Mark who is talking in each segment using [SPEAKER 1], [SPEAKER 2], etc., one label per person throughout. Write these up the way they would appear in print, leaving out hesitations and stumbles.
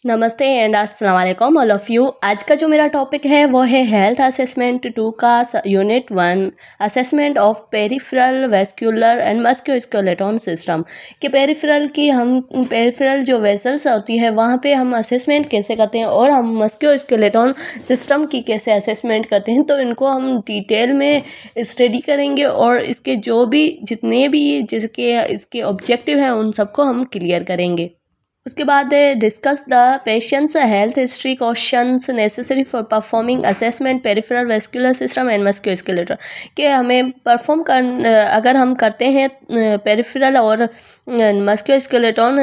[SPEAKER 1] नमस्ते एंड अस्सलाम वालेकुम ऑल ऑफ़ यू। आज का जो मेरा टॉपिक है वो है हेल्थ असेसमेंट 2 का unit 1 assessment of peripheral vascular and musculoskeletal system के पेरिफेरल जो वेसल्स होती है वहाँ पे हम असेसमेंट कैसे करते हैं और हम मस्कुलोस्केलेटल सिस्टम की कैसे असेसमेंट करते हैं। तो इनको हम डिटेल में स्टडी करेंगे और इसके जो भी जितने भी जिसके इसके ऑब्जेक्टिव हैं उन सबको हम क्लियर करेंगे। उसके बाद discuss the patients health history questions necessary for performing assessment peripheral vascular system and musculoskeletal के हमें अगर हम करते हैं पेरिफेरल और मस्कुलोस्केलेटल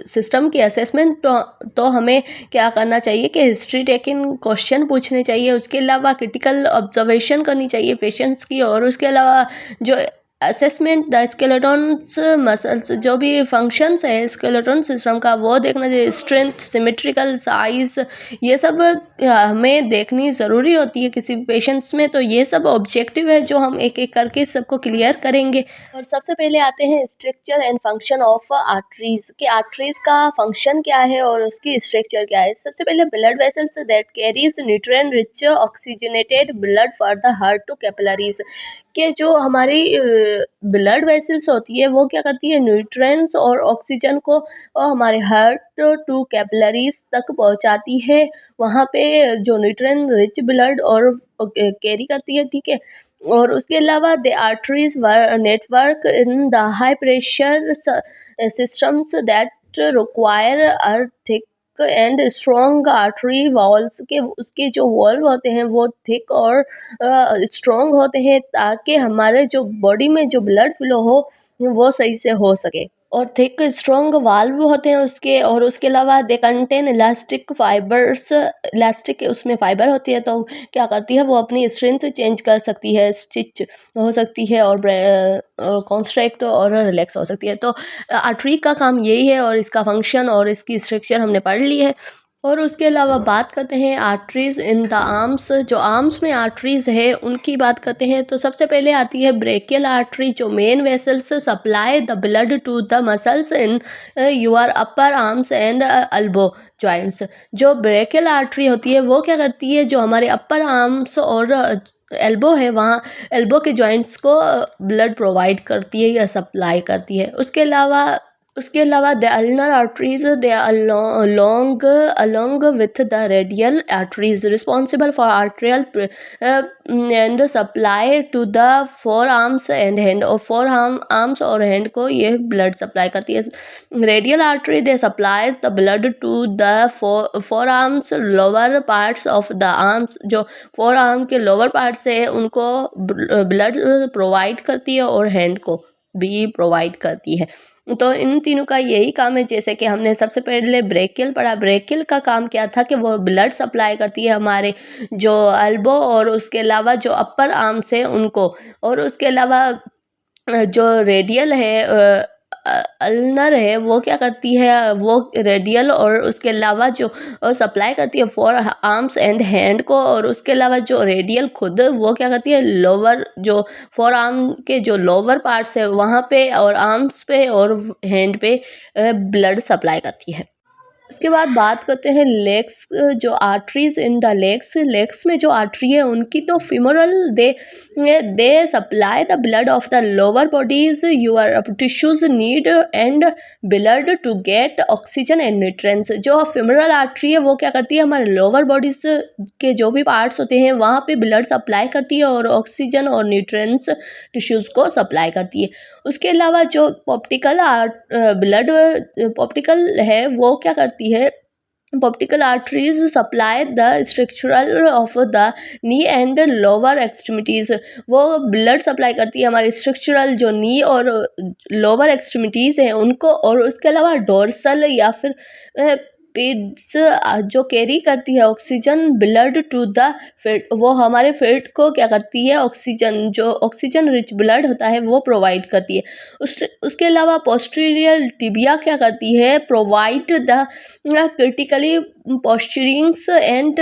[SPEAKER 1] सिस्टम की असेसमेंट तो हमें क्या करना चाहिए कि हिस्ट्री टेकिंग क्वेश्चन पूछने चाहिए। उसके अलावा क्रिटिकल ऑब्जर्वेशन करनी चाहिए पेशेंट्स की और उसके अलावा जो असेसमेंट द स्केलेटन्स मसल्स जो भी फंक्शंस है स्केलेटन सिस्टम का वो देखना चाहिए। स्ट्रेंथ सिमेट्रिकल साइज ये सब हमें देखनी ज़रूरी होती है किसी भी पेशेंट्स में। तो ये सब ऑब्जेक्टिव है जो हम एक एक करके सबको क्लियर करेंगे। और सबसे पहले आते हैं structure and function of arteries कि आर्टरीज का फंक्शन क्या है और उसकी स्ट्रक्चर क्या है। सबसे पहले blood vessels that carries nutrient rich oxygenated blood for the heart to capillaries कि जो हमारी ब्लड वेसल्स होती है वो क्या करती है न्यूट्रिएंट्स और ऑक्सीजन को हमारे हार्ट टू कैपिलरीज तक पहुंचाती है। वहाँ पे जो न्यूट्रिएंट रिच ब्लड और कैरी करती है, ठीक है। और उसके अलावा the arteries network in the high pressure systems that require a thick and strong artery walls के उसके जो वॉल्व होते हैं वो थिक और स्ट्रॉन्ग होते हैं ताकि हमारे जो बॉडी में जो ब्लड फ्लो हो वो सही से हो सके। और थिक स्ट्रॉन्ग वाल्व होते हैं उसके और उसके अलावा they contain elastic fibres elastic उसमें फाइबर होती है तो क्या करती है वो अपनी स्ट्रेंथ चेंज कर सकती है, स्टिच हो सकती है और कॉन्स्ट्रैक्ट और रिलैक्स हो सकती है। तो आर्टरी का काम यही है और इसका फंक्शन और इसकी स्ट्रक्चर हमने पढ़ ली है। और उसके अलावा बात करते हैं आर्टरीज इन द आर्म्स जो आर्म्स में आर्टरीज है उनकी बात करते हैं। तो सबसे पहले आती है ब्रेकियल आर्टरी जो main vessels supply the blood to the muscles in your upper arms and elbow joints. जो ब्रेकियल आर्टरी होती है वो क्या करती है जो हमारे अपर आर्म्स और एल्बो है वहाँ एल्बो के जॉइंट्स को ब्लड प्रोवाइड करती है या सप्लाई करती है। उसके अलावा the ulnar arteries they are long along with the radial arteries responsible for arterial and supply to the forearms and hand और forearms और hand को ये ब्लड सप्लाई करती है। Radial artery they supplies the blood to the forearms lower parts of the arms जो forearm के lower parts है उनको ब्लड प्रोवाइड करती है और हैंड को भी प्रोवाइड करती है। तो इन तीनों का यही काम है। जैसे कि हमने सबसे पहले ब्रेकियल पढ़ा, ब्रेकियल का काम क्या था कि वो ब्लड सप्लाई करती है हमारे जो एल्बो और उसके अलावा जो अपर आर्म्स है उनको। और उसके अलावा जो रेडियल है अल्नर है वो क्या करती है वो रेडियल और उसके अलावा जो सप्लाई करती है फॉर आर्म्स एंड हैंड को। और उसके अलावा जो रेडियल खुद वो क्या करती है लोअर जो फॉर आर्म के जो लोअर पार्ट्स है वहाँ पे और आर्म्स पे और हैंड पे ब्लड सप्लाई करती है। उसके बाद बात करते हैं लेग्स जो आर्टरीज इन द लेग्स में जो आर्टरी है उनकी तो femoral they supply the blood of the lower bodies your tissues need and blood to get oxygen and nutrients. जो फीमोरल आर्टरी है वो क्या करती है हमारे लोअर बॉडीज के जो भी पार्ट्स होते हैं वहाँ पे ब्लड सप्लाई करती है और ऑक्सीजन और न्यूट्रिएंट्स टिश्यूज को सप्लाई करती है। उसके अलावा जो पॉप्टिकल है वो क्या करती है popliteal arteries supply the structural of the knee and lower extremities. वो ब्लड सप्लाई करती है हमारी स्ट्रक्चरल जो नी और लोअर एक्सट्रीमिटीज हैं उनको। और उसके अलावा डोर्सल या फिर पेड्स जो कैरी करती है oxygen blood to the feet वो हमारे फिट को क्या करती है ऑक्सीजन जो ऑक्सीजन रिच ब्लड होता है वो प्रोवाइड करती है। उसके अलावा पोस्टीरियर टिबिया क्या करती है provide the critically posturing and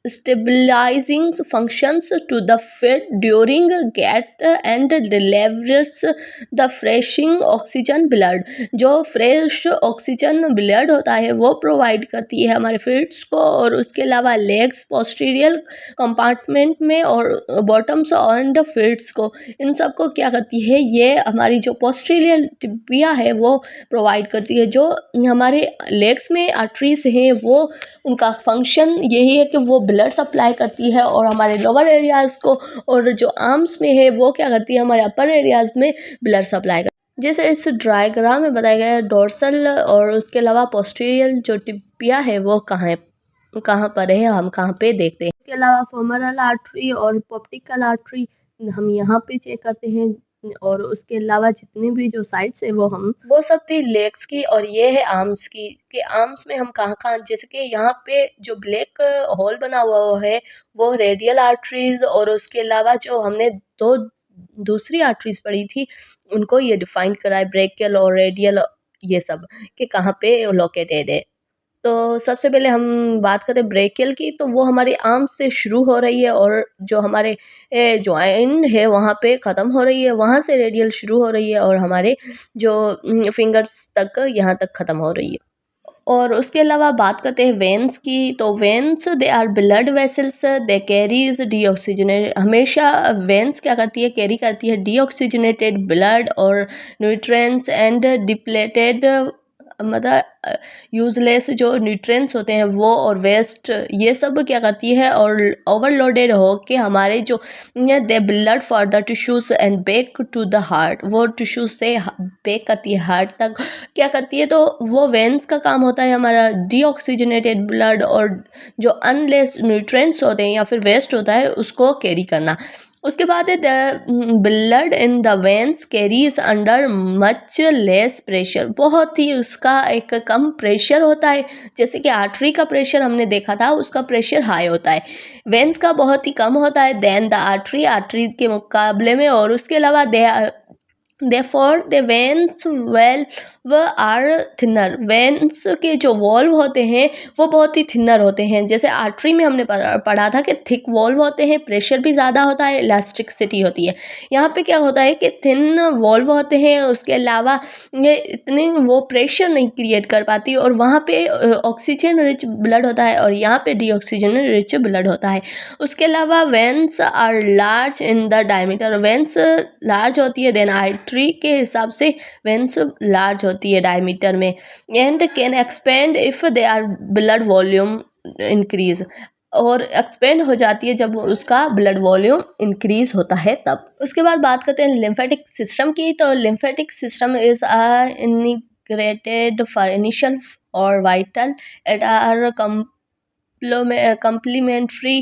[SPEAKER 1] stabilizing functions to the feet during get and delivers the freshing oxygen blood। जो फ्रेश ऑक्सीजन ब्लड होता है वो प्रोवाइड करती है हमारे फिट्स को, और उसके अलावा लेग्स, पोस्टीरियर कंपार्टमेंट में, और बॉटम्स एंड फिट्स को, इन सब को क्या करती है, ये हमारी जो पोस्टीरियर टिबिया है वो प्रोवाइड करती है। जो हमारे लेग्स में आर्टरीज हैं वो, उनका फंक्शन यही है कि वो ब्लड सप्लाई करती है और हमारे लोअर एरियाज़ को, और जो आर्म्स में है वो क्या करती है, हमारे अपर एरियाज़ में ब्लड सप्लाई। जैसे इस डायग्राम में बताया गया है डोर्सल और उसके अलावा पोस्टीरियर जो टिबिया है वो कहाँ पर है, हम कहाँ पे देखते हैं। इसके अलावा फेमोरल आर्टरी और पोप्टिकल आर्टरी हम यहाँ पे चेक करते हैं, और उसके अलावा जितनी भी जो साइड्स है वो सब थी लेग्स की, और ये है आर्म्स की, कि आर्म्स में हम कहाँ जैसे कि यहाँ पे जो ब्लैक होल बना हुआ है वो रेडियल आर्टरीज, और उसके अलावा जो हमने दो दूसरी आर्टरीज पढ़ी थी उनको ये डिफाइन करा है, ब्रेकियल और रेडियल, ये सब कि कहाँ पे लोकेटेड है। तो सबसे पहले हम बात करते हैं ब्रेकियल की, तो वो हमारी आर्म से शुरू हो रही है और जो हमारे जॉइंट है वहाँ पे ख़त्म हो रही है, वहाँ से रेडियल शुरू हो रही है और हमारे जो फिंगर्स तक यहाँ तक ख़त्म हो रही है। और उसके अलावा बात करते हैं वेन्स की, तो veins they are blood vessels, they carries deoxygenate, हमेशा वेन्स क्या करती है, कैरी करती है डीऑक्सीजनेटेड ब्लड और न्यूट्रिएंट्स एंड डिप्लेटेड, मतलब यूजलेस जो न्यूट्रिएंट्स होते हैं वो, और वेस्ट, ये सब क्या करती है, और ओवरलोडेड हो के हमारे जो they blood for the tissues and back to the heart, वो टिश्यूज से बैक करती है हार्ट तक, क्या करती है, तो वो वेन्स का काम होता है हमारा डीऑक्सीजनेटेड ब्लड और जो अनलेस न्यूट्रिएंट्स होते हैं या फिर वेस्ट होता है उसको कैरी करना। उसके बाद है the blood in the veins carries under much less pressure, बहुत ही उसका एक कम प्रेशर होता है, जैसे कि आर्टरी का प्रेशर हमने देखा था उसका प्रेशर हाई होता है, वेन्स का बहुत ही कम होता है देन द आर्टरी के मुकाबले में। और उसके अलावा Therefore the veins valve are thinner, veins के जो वॉल्व होते हैं वो बहुत ही थिनर होते हैं। जैसे आर्टरी में हमने पढ़ा था कि थिक वॉल्व होते हैं, प्रेशर भी ज़्यादा होता है, इलास्टिसिटी होती है। यहाँ पे क्या होता है कि थिन वॉल्व होते हैं, उसके अलावा ये इतने वो प्रेशर नहीं क्रिएट कर पाती, और वहाँ पे ऑक्सीजन रिच ब्लड होता है और यहाँ पे डीऑक्सीजन रिच ब्लड होता है। उसके अलावा veins are large in the diameter, veins large होती है, देन आर्टरी के हिसाब से वेन्स लार्ज होती है डायमीटर में, and can expand if they are blood volume increase, और एक्सपेंड हो जाती है जब उसका ब्लड वॉल्यूम इंक्रीज होता है तब। उसके बाद बात करते हैं लिम्फेटिक सिस्टम की, तो lymphatic system is integrated for initial or vital at our complementary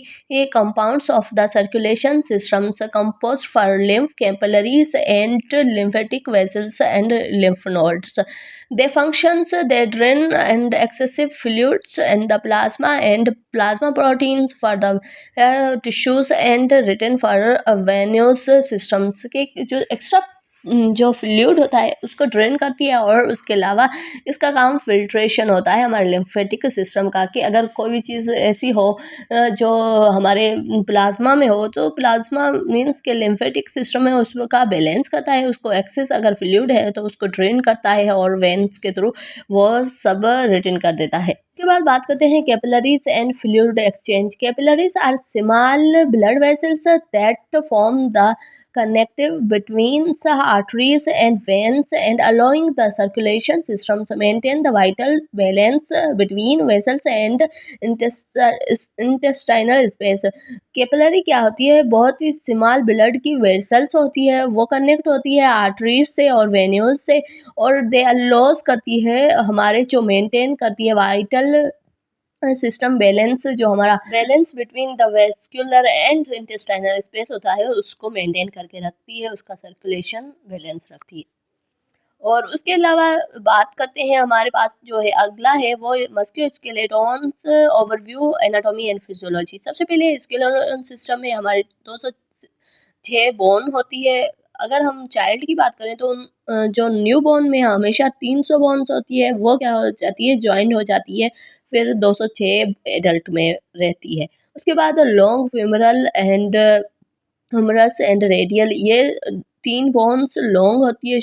[SPEAKER 1] compounds of the circulation systems composed for lymph capillaries and lymphatic vessels and lymph nodes. They functions, they drain and excessive fluids and the plasma and plasma proteins for the tissues and return for venous systems के जो extra जो fluid होता है उसको drain करती है, और उसके अलावा इसका काम फिल्ट्रेशन होता है हमारे लिम्फेटिक सिस्टम का, कि अगर कोई भी चीज़ ऐसी हो जो हमारे प्लाज्मा में हो, तो प्लाज्मा मीन्स के लिम्फेटिक सिस्टम में उसका बैलेंस करता है, उसको एक्सेस अगर फ्लूइड है तो उसको ड्रेन करता है और वेन्स के थ्रू वो सब रिटर्न कर देता है। के बाद बात करते हैं capillaries and fluid exchange. Capillaries are small blood vessels that form the connective between the arteries and veins and allowing the circulation system to maintain the vital balance between vessels and intestinal space। Capillary क्या होती है, बहुत ही small blood की vessels होती है, वो connect होती है आर्टरीज से और वेन्यूल्स से, और दे अलोज करती है हमारे जो मेंटेन करती है वाइटल सिस्टम बैलेंस, जो हमारा balance between the vascular and intestinal space होता है उसको मेंटेन करके रखती है, उसका सर्कुलेशन बैलेंस रखती है। और उसके अलावा बात करते हैं हमारे पास जो है अगला है वो मस्क्यूलोस्केलेटन्स ओवरव्यू एनाटॉमी एंड फिजियोलॉजी। सबसे पहले स्केलेटन सिस्टम में हमारे 206 बोन होती है। अगर हम चाइल्ड की बात करें तो जो न्यू बोर्न में हमेशा 300 बोन्स होती है, वो क्या हो जाती है, ज्वाइंट हो जाती है फिर 206 एडल्ट में रहती है। उसके बाद long femoral and humerus and radial, ये 3 बोन्स लॉन्ग होती है।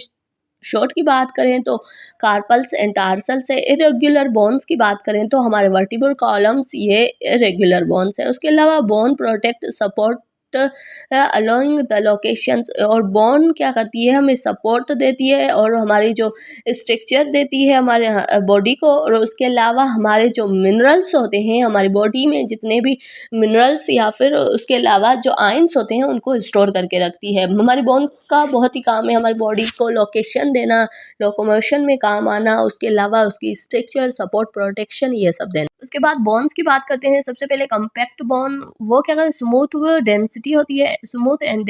[SPEAKER 1] शॉर्ट की बात करें तो कार्पल्स एंड टार्सल्स है। इरेगुलर बोन्स की बात करें तो हमारे वर्टिब्रल कॉलम्स, ये इरेगुलर बोन्स है। उसके अलावा bone protect support along the locations, और बोन क्या करती है, हमें सपोर्ट देती है और हमारी जो स्ट्रक्चर देती है हमारे बॉडी को। और उसके अलावा हमारे जो मिनरल्स होते हैं हमारी बॉडी में, जितने भी मिनरल्स या फिर उसके अलावा जो आयंस होते हैं उनको स्टोर करके रखती है। हमारी बोन का बहुत ही काम है हमारी बॉडी को लोकेशन देना, लोकोमोशन में काम आना, उसके अलावा उसकी स्ट्रक्चर, सपोर्ट, प्रोटेक्शन, ये सब देना। उसके बाद बोन्स की बात करते हैं। सबसे पहले कम्पैक्ट बोन, वो क्या करते हैं, स्मूथ डेंसिटी होती है, smooth and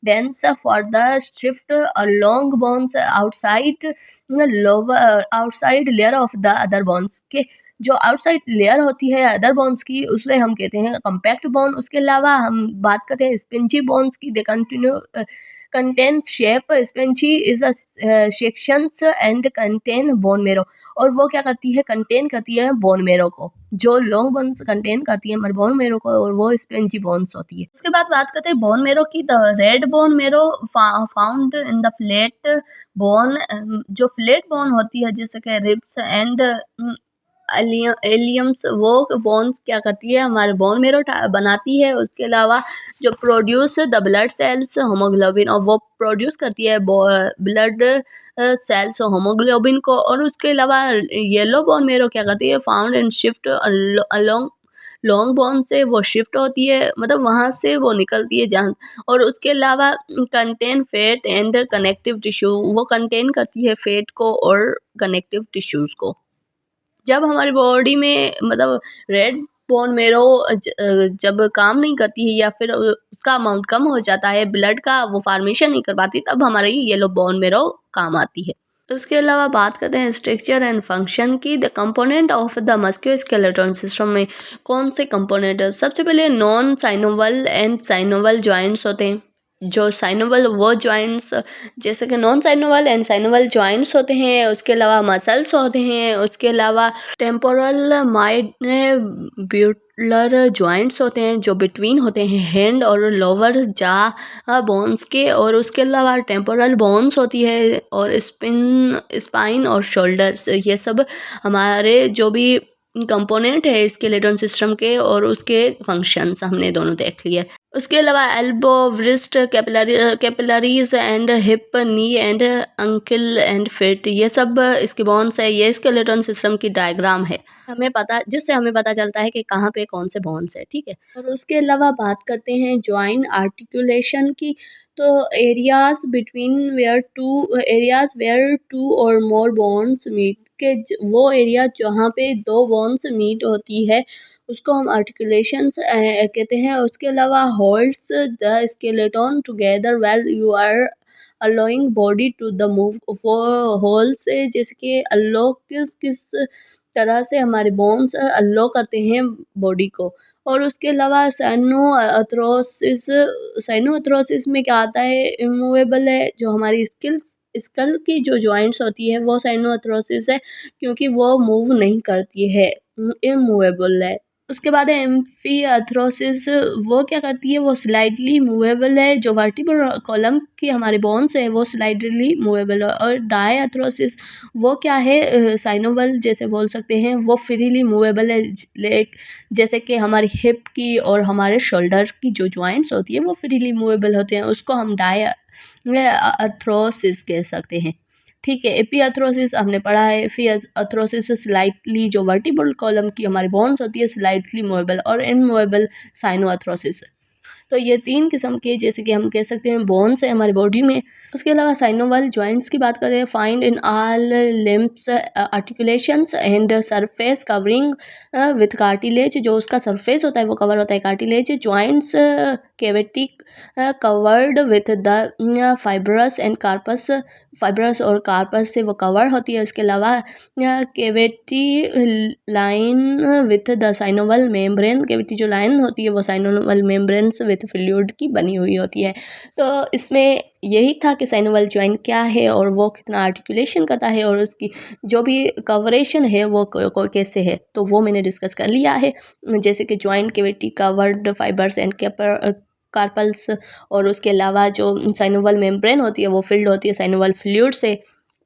[SPEAKER 1] dense for the shift along bones outside lower outside layer of the other bones के जो आउटसाइड लेयर होती है अदर बोन्स की, उसे हम कहते हैं कम्पैक्ट बोन। उसके अलावा हम बात करते हैं स्पिंजी बोन्स की। They continue contains shape, spongy is a sections and contain bone marrow, और वो क्या करती है, कंटेन करती है बोन मेरो को। जो लॉन्ग बोन्स कंटेन करती है हमारे बोन मेरो को, और वो स्पेंजी बोन्स होती है। उसके बाद बात करते हैं बोन मेरो की। The red bone marrow found in the flat bone, जो फ्लैट बोन होती है जैसे कि रिब्स एंड एलियम्स, वो बोन्स क्या करती है, हमारे बोन मेरो बनाती है। उसके अलावा जो produce the blood cells haemoglobin, और वो प्रोड्यूस करती है ब्लड सेल्स होमोग्लोबिन को। और उसके अलावा येलो बोन मेरो क्या करती है, found and shift along long bone से वो शिफ्ट होती है, मतलब वहाँ से वो निकलती है जहाँ। और उसके अलावा contain fat and connective tissue, वो कंटेन करती है फैट को और कनेक्टिव टिश्यूज को। जब हमारी बॉडी में मतलब रेड बोन मेरो जब काम नहीं करती है या फिर उसका अमाउंट कम हो जाता है, ब्लड का वो फॉर्मेशन नहीं कर पाती, तब हमारी येलो बोन मेरो काम आती है। उसके अलावा बात करते हैं स्ट्रक्चर एंड फंक्शन की। The component of the musculoskeleton system में कौन से कंपोनेंट है? सबसे पहले non synovial and synovial joints होते हैं। जो साइनोवल वो जॉइंट्स, जैसे कि non synovial and synovial joints होते हैं। उसके अलावा मसल्स होते हैं। उसके अलावा टेम्पोरल माइंडिब्युलर जॉइंट्स होते हैं जो बिटवीन होते हैं हैंड और लोअर जा बोन्स के। और उसके अलावा टेम्पोरल बोन्स होती है, और स्पाइन और शोल्डर्स, ये सब हमारे जो भी कंपोनेंट है स्केलेटन सिस्टम के, और उसके फंक्शंस हमने दोनों देख लिए। उसके अलावा elbow, wrist, capillaries and hip, knee and uncle and fit, ये सब इसके बोन्स है। ये स्केलेटन सिस्टम की डायग्राम है, जिससे हमें पता चलता है कि कहाँ पे कौन से बोन्स है, ठीक है। और उसके अलावा बात करते हैं ज्वाइन आर्टिकुलेशन की। तो एरियाज वेयर टू और मोर बोन्स मीट के, वो एरिया जहाँ पे दो बोन्स मीट होती है उसको हम आर्टिकुलेशंस कहते हैं। उसके अलावा holds the skeleton together well you are allowing body to the move. वो होल से जैसे कि अल्लो किस किस तरह से हमारे बोन्स अल्लो करते हैं बॉडी को। और उसके अलावा साइनोअर्थरोसिस में क्या आता है, इमूवेबल है। जो हमारी स्कल की जो जॉइंट्स होती है वो साइनोअर्थरोसिस है, क्योंकि वो मूव नहीं करती है, इमूवेबल है। उसके बाद है एम्फीआर्थरोसिस, वो क्या करती है, वो स्लाइडली मूवेबल है। जो वर्टिब्रल कॉलम की हमारे बोन्स है वो स्लाइडली मूवेबल है। और डायआर्थरोसिस वो क्या है, साइनोवल जैसे बोल सकते हैं, वो फ्रीली मूवेबल है। जैसे कि हमारी हिप की और हमारे शोल्डर की जो जॉइंट्स होती है वो फ्रीली मूवेबल होते हैं, उसको हम डायआर्थरोसिस कह सकते हैं, ठीक है। एपीआर्थरोसिस हमने पढ़ा है। एपीआर्थरोसिस स्लाइटली, जो वर्टिब्रल कॉलम की हमारी बोन्स होती है स्लाइटली मूवेबल, और इनमूवेबल साइनोआर्थरोसिस। तो ये 3 किस्म के जैसे कि हम कह सकते हैं बोन्स है हमारी बॉडी में। उसके अलावा साइनोवल जॉइंट्स की बात करें, find in all limbs articulations and surface covering with cartilage, जो उसका सरफेस होता है वो कवर होता है cartilage. Joints cavity covered with the fibrous and carpus fibrous और कार्पस से वो कवर होती है। उसके अलावा cavity line with the synovial membrane, cavity जो लाइन होती है वो साइनोवल मेम्ब्रेन्स विथ फ्लूइड की बनी हुई होती है। तो इसमें यही था कि साइनोवल जॉइंट क्या है और वो कितना आर्टिकुलेशन करता है और उसकी जो भी कवरेशन है वो कैसे है, तो वो मैंने डिस्कस कर लिया है। जैसे कि joint cavity covered fibres and carpals, और उसके अलावा जो साइनोवल मेम्ब्रेन होती है वो फिल्ड होती है साइनोवल फ्लूइड से,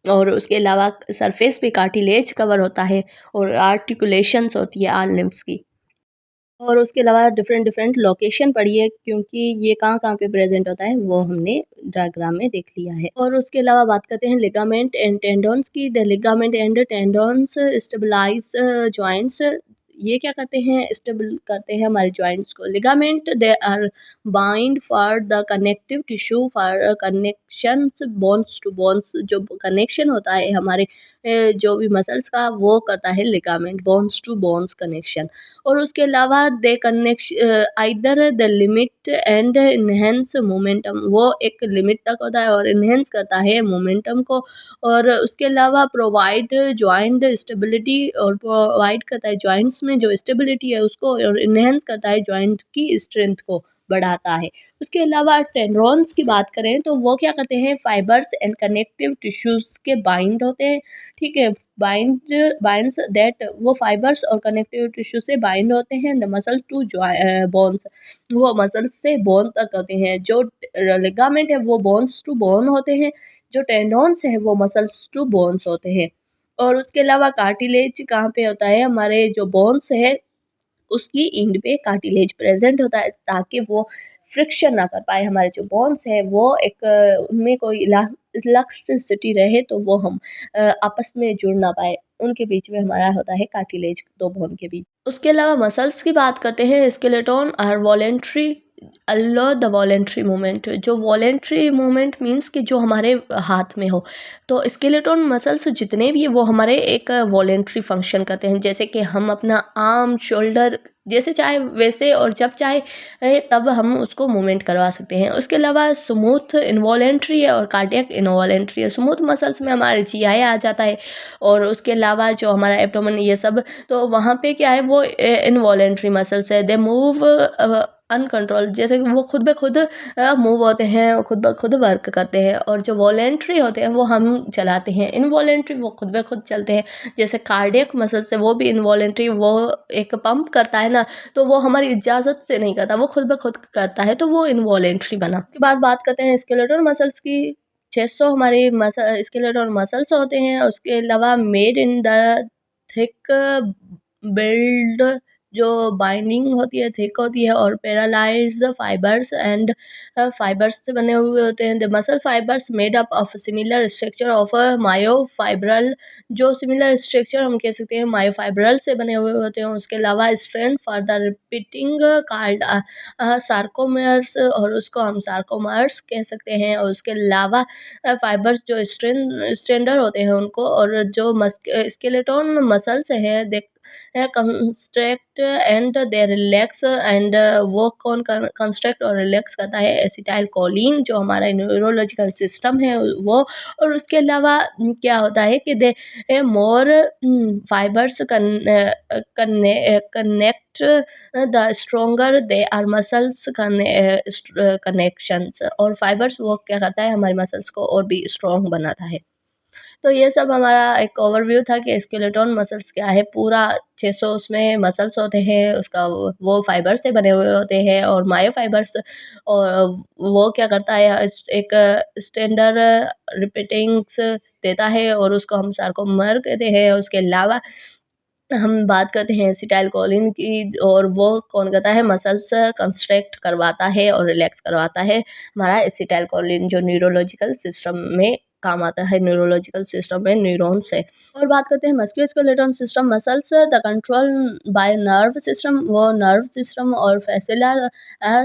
[SPEAKER 1] और उसके अलावा सरफेस पे कार्टिलेज कवर होता है और आर्टिकुलेशंस होती है आर्म लिम्स की। और उसके अलावा डिफरेंट डिफरेंट लोकेशन पड़ी है, क्योंकि ये कहाँ-कहाँ पे प्रेज़ेंट होता है वो हमने डायग्राम में देख लिया है। और उसके अलावा बात करते हैं लिगामेंट एंड टेंडन्स की। The ligament and tendons stabilise joints. ये क्या करते हैं? स्टेबल करते हैं हमारे जॉइंट्स को। Ligament they are bind for the connective tissue for connections bones to bones. जो कनेक्शन होता है हमारे जो भी मसल्स का, वो करता है ligament, bones to bones connection. और उसके अलावा they connect either the limit and enhance momentum. वो एक लिमिट तक होता है और इनहेंस करता है मोमेंटम को। और उसके अलावा प्रोवाइड जॉइंट स्टेबिलिटी, और प्रोवाइड करता है जॉइंट्स में जो स्टेबिलिटी है उसको, और इनहेंस करता है जॉइंट की स्ट्रेंथ को, बढ़ाता है। उसके अलावा टेंड्रॉन्स की बात करें तो वो क्या करते हैं? फाइबर्स एंड कनेक्टिव टिश्यूज के बाइंड होते हैं, ठीक है। बाइंड्स दैट, वो फाइबर्स और कनेक्टिव टिश्यू से बाइंड होते हैं द मसल टू बोन्स। वो मसल से बोन तक होते हैं। जो लिगामेंट है वो बोन्स टू बोन होते हैं, जो टेंडोन्स है वो मसल्स टू बोन्स होते हैं। और उसके अलावा कार्टिलेज कहाँ पे होता है? हमारे जो बोन्स है उसकी एंड पे कार्टिलेज प्रेजेंट होता है, ताकि वो फ्रिक्शन ना कर पाए। हमारे जो बोन्स है वो एक उनमें कोई इलास्टिसिटी रहे, तो वो हम आपस में जुड़ ना पाए, उनके बीच में हमारा होता है कार्टिलेज, दो बोन के बीच। उसके अलावा मसल्स की बात करते हैं। Skeleton are voluntary allow the voluntary movement. जो वॉलेंट्री मूवमेंट मीन्स कि जो हमारे हाथ में हो, तो स्केलेटन मसल्स जितने भी है वो हमारे एक वॉलेंट्री फंक्शन करते हैं। जैसे कि हम अपना आर्म, शोल्डर जैसे चाहे वैसे और जब चाहे तब हम उसको मूवमेंट करवा सकते हैं। उसके अलावा स्मूथ इनवॉलेंट्री है और कार्डियक इनवॉलेंट्री है। स्मूथ मसल्स में हमारे जीआई आ जाता है, और उसके अलावा जो हमारा एब्डोमेन ये सब, तो वहाँ पे क्या है? वो इनवॉलेंट्री मसल्स है। दे मूव अनकंट्रोल, जैसे कि वो खुद ब खुद मूव होते हैं, खुद ब खुद वर्क करते हैं। और जो वॉलेंट्री होते हैं वो हम चलाते हैं, इनवॉलेंट्री वो खुद ब खुद चलते हैं। जैसे कार्डियक मसल्स है वो भी इनवॉलेंट्री, वो एक पंप करता है ना, तो वो हमारी इजाज़त से नहीं करता, वो खुद ब खुद करता है, तो वो इनवॉलेंट्री बना। उसके बाद बात करते हैं स्केलेटल मसल्स की। 600 हमारे स्केलेटल मसल्स होते हैं। उसके अलावा made in the thick build, जो बाइंडिंग होती है थिक होती है, और पैरालाइज्ड फाइबर्स एंड फाइबर्स से बने हुए होते हैं। The muscle fibres made up of similar structure of myofibril. जो सिमिलर स्ट्रक्चर हम कह सकते हैं मायोफाइब्रल से बने हुए होते हैं। उसके अलावा strength for the repeating card sarcomeres, और उसको हम सार्कोमर्स कह सकते हैं। और उसके अलावा फाइबर्स जो स्ट्रेंडर होते हैं उनको, और जो स्केलेटन मसल्स है they construct and they relax एंड वो कौन कंस्ट्रक्ट और रिलैक्स करता है? एसिटाइल कोलिन, जो हमारा न्यूरोलॉजिकल सिस्टम है वो। और उसके अलावा क्या होता है कि they more fibres connect the stronger they are muscles connections. और फाइबर्स वो क्या करता है? हमारे मसल्स को और भी स्ट्रॉन्ग बनाता है। तो ये सब हमारा एक ओवरव्यू था कि स्केलेटन मसल्स क्या है। पूरा 600 उसमें मसल्स होते हैं, उसका वो फाइबर से बने हुए होते हैं, और मायोफाइबर्स, और वो क्या करता है? एक स्टैंडर्ड रिपीटिंग्स देता है, और उसको हम सार्कोमेर कहते हैं। उसके अलावा हम बात करते हैं एसिटाइलकोलिन की, और वो कौन करता है? मसल्स कंस्ट्रक्ट करवाता है और रिलैक्स करवाता है। हमारा एसिटाइलकोलिन जो न्यूरोलॉजिकल सिस्टम में काम आता है, न्यूरोलॉजिकल सिस्टम में न्यूरॉन्स है। और बात करते हैं musculoskeletal system muscles the control by nerve system. वो नर्व सिस्टम और फैसिला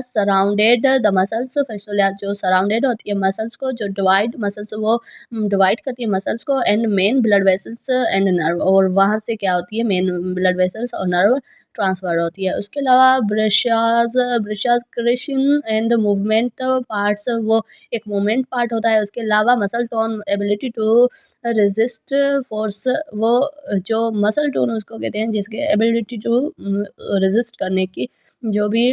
[SPEAKER 1] सराउंडेड द मसल्स। फैसिला जो सराउंडेड होती है मसल्स को, जो डिवाइड मसल्स वो डिवाइड करती है मसल्स को, and main blood vessels and nerve. और वहाँ से क्या होती है? मेन ब्लड वेसल्स और नर्व ट्रांसफ़र होती है। उसके अलावा ब्रेशियाज़ ब्रेशियाज़ क्रेशन एंड मूवमेंट पार्ट्स, वो एक मूवमेंट पार्ट होता है। उसके अलावा muscle tone ability to resist force, वो जो मसल टोन उसको कहते हैं, जिसकी एबिलिटी टू रेज़िस्ट करने की जो भी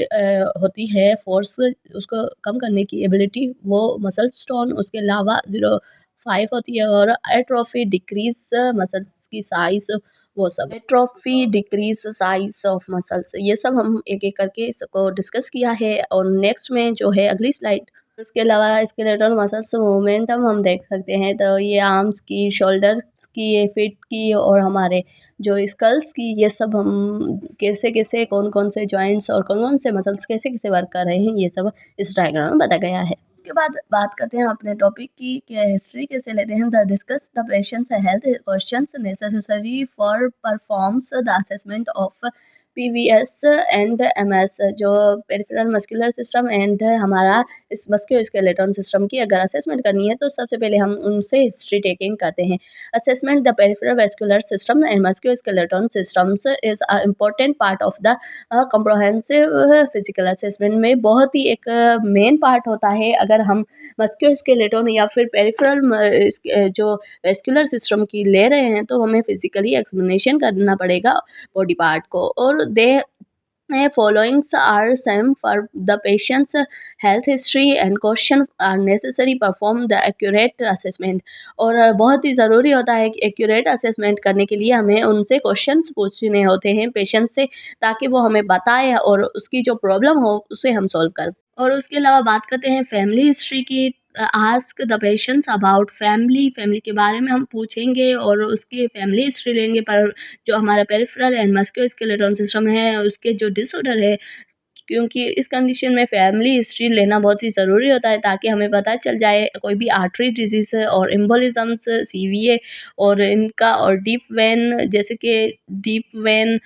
[SPEAKER 1] होती है फ़ोर्स, उसको कम करने की एबिलिटी, वो मसल्स टोन। उसके अलावा 0.5 होती है, और एट्रोफी डिक्रीज़ मसल्स की साइज़, वो सब atrophy decrease size of muscles, ये सब हम एक-एक करके इसको डिस्कस किया है। और नेक्स्ट में जो है अगली स्लाइड, उसके अलावा स्केलेटल मसल्स मोमेंटम हम देख सकते हैं। तो ये आर्म्स की, शोल्डर्स की, फीट की, और हमारे जो स्कल्स की, ये सब हम कैसे-कैसे, कौन-कौन से जॉइंट्स और कौन-कौन से मसल्स कैसे-कैसे वर्क कर रहे हैं, ये सब इस डायग्राम में बताया गया है। उसके बाद बात करते हैं अपने टॉपिक की कि हिस्ट्री कैसे लेते हैं। The discuss the patients health questions necessary for performs the assessment of PVS and MS, जो पेरिफेरल मस्कुलर सिस्टम एंड हमारा इस मस्कुलोस्केलेटन सिस्टम की अगर असेसमेंट करनी है, तो सबसे पहले हम उनसे हिस्ट्री टेकिंग करते हैं। Assessment the peripheral vascular system and musculoskeleton systems is a important part of the comprehensive physical assessment में बहुत ही एक मेन पार्ट होता है। अगर हम मस्कुलोस्केलेटन या फिर पेरिफेरल जो वेस्कुलर सिस्टम की ले रहे हैं, तो हमें फिजिकली एक्सप्लेनेशन करना पड़ेगा बॉडी पार्ट को। और दे followings are same for the patient's health history and question are necessary perform the accurate assessment। और बहुत ही ज़रूरी होता है कि एक्यूरेट असेसमेंट करने के लिए हमें उनसे क्वेश्चंस पूछने होते हैं पेशेंट से, ताकि वो हमें बताए और उसकी जो प्रॉब्लम हो उसे हम सॉल्व कर। और उसके अलावा बात करते हैं फैमिली हिस्ट्री की। Ask the patients about family, family के बारे में हम पूछेंगे और उसकी फैमिली हिस्ट्री लेंगे। पर जो हमारा पेरिफेरल एंड मस्कुलोस्केलेटल सिस्टम है, उसके जो डिसऑर्डर है, क्योंकि इस कंडीशन में फैमिली हिस्ट्री लेना बहुत ही ज़रूरी होता है, ताकि हमें पता चल जाए कोई भी आर्टरी डिजीज़ और एम्बोलिज़म्स, सीवीए और इनका, और डीप वेन, जैसे कि डीप वेन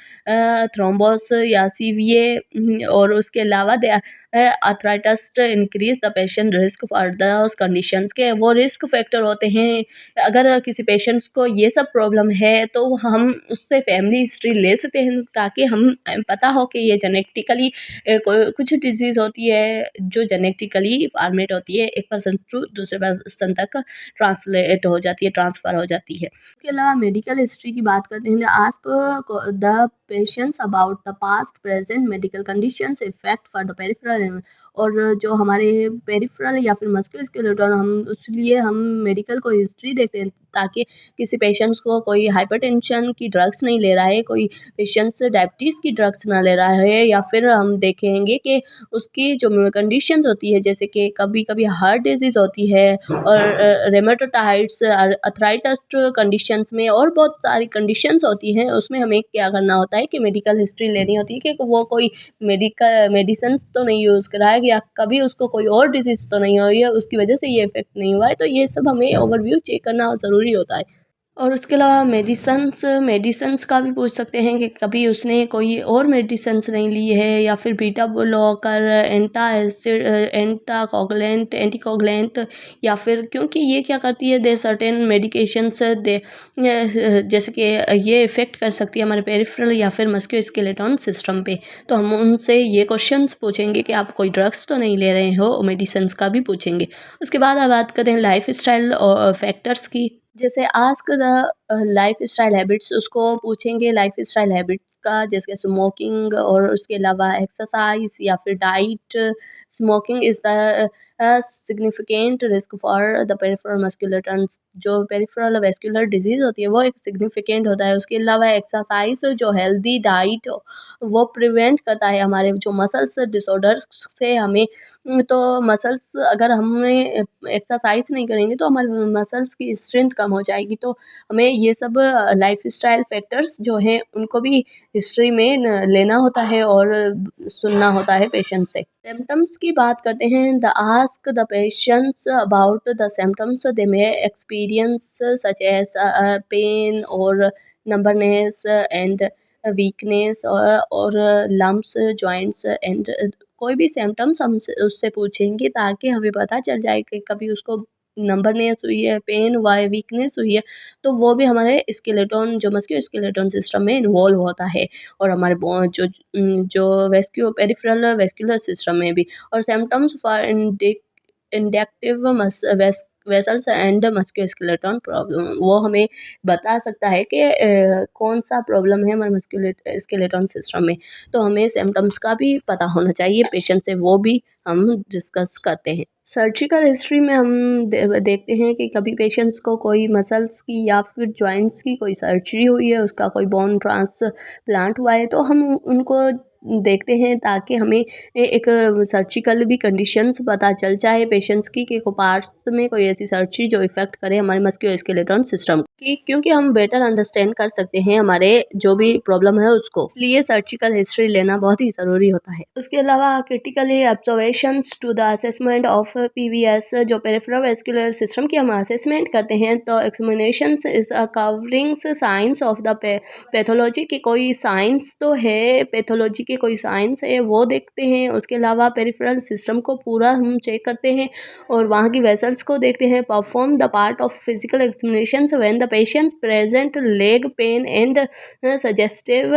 [SPEAKER 1] थ्रोम्बोस या सीवीए। और उसके अलावा they arthritis increase the patient risk for those conditions के, वो रिस्क फैक्टर होते हैं। अगर किसी पेशेंट्स को ये सब प्रॉब्लम है, तो हम उससे फैमिली हिस्ट्री ले सकते हैं, ताकि हम पता हो कि ये जेनेटिकली कुछ डिजीज़ होती है जो जेनेटिकली फॉर्मेट होती है, एक पर्सन टू दूसरे पर्सन तक ट्रांसलेट हो जाती है, ट्रांसफ़र हो जाती है। इसके अलावा मेडिकल हिस्ट्री की बात करते हैं। Ask the patients about the past present medical conditions effect for the peripheral, और जो हमारे पेरिफेरल या फिर मस्कुलोस्केलेटल, हम इसलिए हम मेडिकल को हिस्ट्री देखते हैं, ताकि किसी पेशेंट्स को कोई हाइपरटेंशन की ड्रग्स नहीं ले रहा है, कोई पेशेंट्स डायबिटीज़ की ड्रग्स ना ले रहा है, या फिर हम देखेंगे कि उसकी जो कंडीशंस होती है, जैसे कि कभी-कभी हार्ट डिजीज़ होती है, और रेमेटोटाइड्स, अर्थराइटिस कंडीशंस में, और बहुत सारी कंडीशंस होती हैं। उसमें हमें क्या करना होता है कि मेडिकल हिस्ट्री लेनी होती है कि वो कोई मेडिसिन्स तो नहीं यूज़ करा है, या कभी उसको कोई और डिजीज़ तो नहीं हुई है, उसकी वजह से ये इफ़ेक्ट नहीं हुआ है। तो ये सब हमें ओवरव्यू चेक करना ज़रूरी होता है। और उसके अलावा मेडिसिन्स का भी पूछ सकते हैं कि कभी उसने कोई और मेडिसिन्स नहीं ली है, या फिर बीटा ब्लॉकर, एंटाकोगुलेंट, एंटीकोगुलेंट, या फिर क्योंकि ये क्या करती है, दे सर्टेन मेडिकेशंस दे जैसे कि ये इफ़ेक्ट कर सकती है हमारे पेरिफेरल या फिर मस्कुलोस्केलेटल सिस्टम पे। तो हम उनसे ये क्वेश्चंस पूछेंगे कि आप कोई ड्रग्स तो नहीं ले रहे हो, मेडिसिन्स का भी पूछेंगे। उसके बाद अब बात करते हैं लाइफ़स्टाइल और फैक्टर्स की। जैसे आस्क द लाइफ़स्टाइल हैबिट्स, उसको पूछेंगे लाइफ़स्टाइल हैबिट्स का, जैसे स्मोकिंग, और उसके अलावा एक्सरसाइज़ या फिर diet. Smoking is the significant risk for the peripheral musculature, जो पेरिफेरल वेस्कुलर डिजीज़ होती है, वो एक सिग्निफिकेंट होता है। उसके अलावा एक्सरसाइज़, जो हेल्दी डाइट, वो प्रिवेंट करता है हमारे जो मसल्स डिसऑर्डर्स से हमें। तो मसल्स, अगर हमें एक्सरसाइज नहीं करेंगे, तो हमारे मसल्स की स्ट्रेंथ कम हो जाएगी। तो हमें ये सब लाइफ़स्टाइल फैक्टर्स जो हैं, उनको भी हिस्ट्री में लेना होता है और सुनना होता है पेशेंट से। सिम्टम्स की बात करते हैं। The ask the patients about the symptoms they may experience, such as pain और नंबरनेस एंड वीकनेस, और लम्प्स, जॉइंट्स एंड कोई भी सिम्टम्स हम उससे पूछेंगे, ताकि हमें पता चल जाए कि कभी उसको नंबरनेस हुई है, पेन हुआ है, वीकनेस हुई है, तो वो भी हमारे स्केलेटन जो मस्कुलोस्केलेटन सिस्टम में इन्वॉल्व होता है और हमारे जो पेरिफेरल वेस्कुलर सिस्टम में भी। और symptoms for inductive vessels and musculoskeleton problem, वो हमें बता सकता है कि कौन सा प्रॉब्लम है हमारे मस्कुलोस्केलेटन सिस्टम में। तो हमें सिम्टम्स का भी पता होना चाहिए पेशेंट से, वो भी हम डिस्कस करते हैं। सर्जिकल हिस्ट्री में हम देखते हैं कि कभी पेशेंट्स को कोई मसल्स की या फिर जॉइंट्स की कोई सर्जरी हुई है, उसका कोई बोन ट्रांसप्लांट हुआ है, तो हम उनको देखते हैं ताकि हमें एक सर्जिकल भी कंडीशंस पता चल जाए पेशेंट्स की कि को पार्ट्स में कोई ऐसी सर्जरी जो इफ़ेक्ट करे हमारे मस्कुलोस्केलेटन सिस्टम की, क्योंकि हम बेटर अंडरस्टैंड कर सकते हैं हमारे जो भी प्रॉब्लम है उसको, इसलिए सर्जिकल हिस्ट्री लेना बहुत ही ज़रूरी होता है। उसके अलावा critically observations to the assessment of PVS, जो पेरिफेरल वेस्कुलर सिस्टम की हम असेसमेंट करते हैं, तो examinations is covering science of the pathology की कोई साइंस तो है, पैथोलॉजी के कोई साइंस है वो देखते हैं। उसके अलावा पेरिफेरल सिस्टम को पूरा हम चेक करते हैं और वहाँ की वेसल्स को देखते हैं। Perform the part of physical examinations when the patient present leg pain and suggestive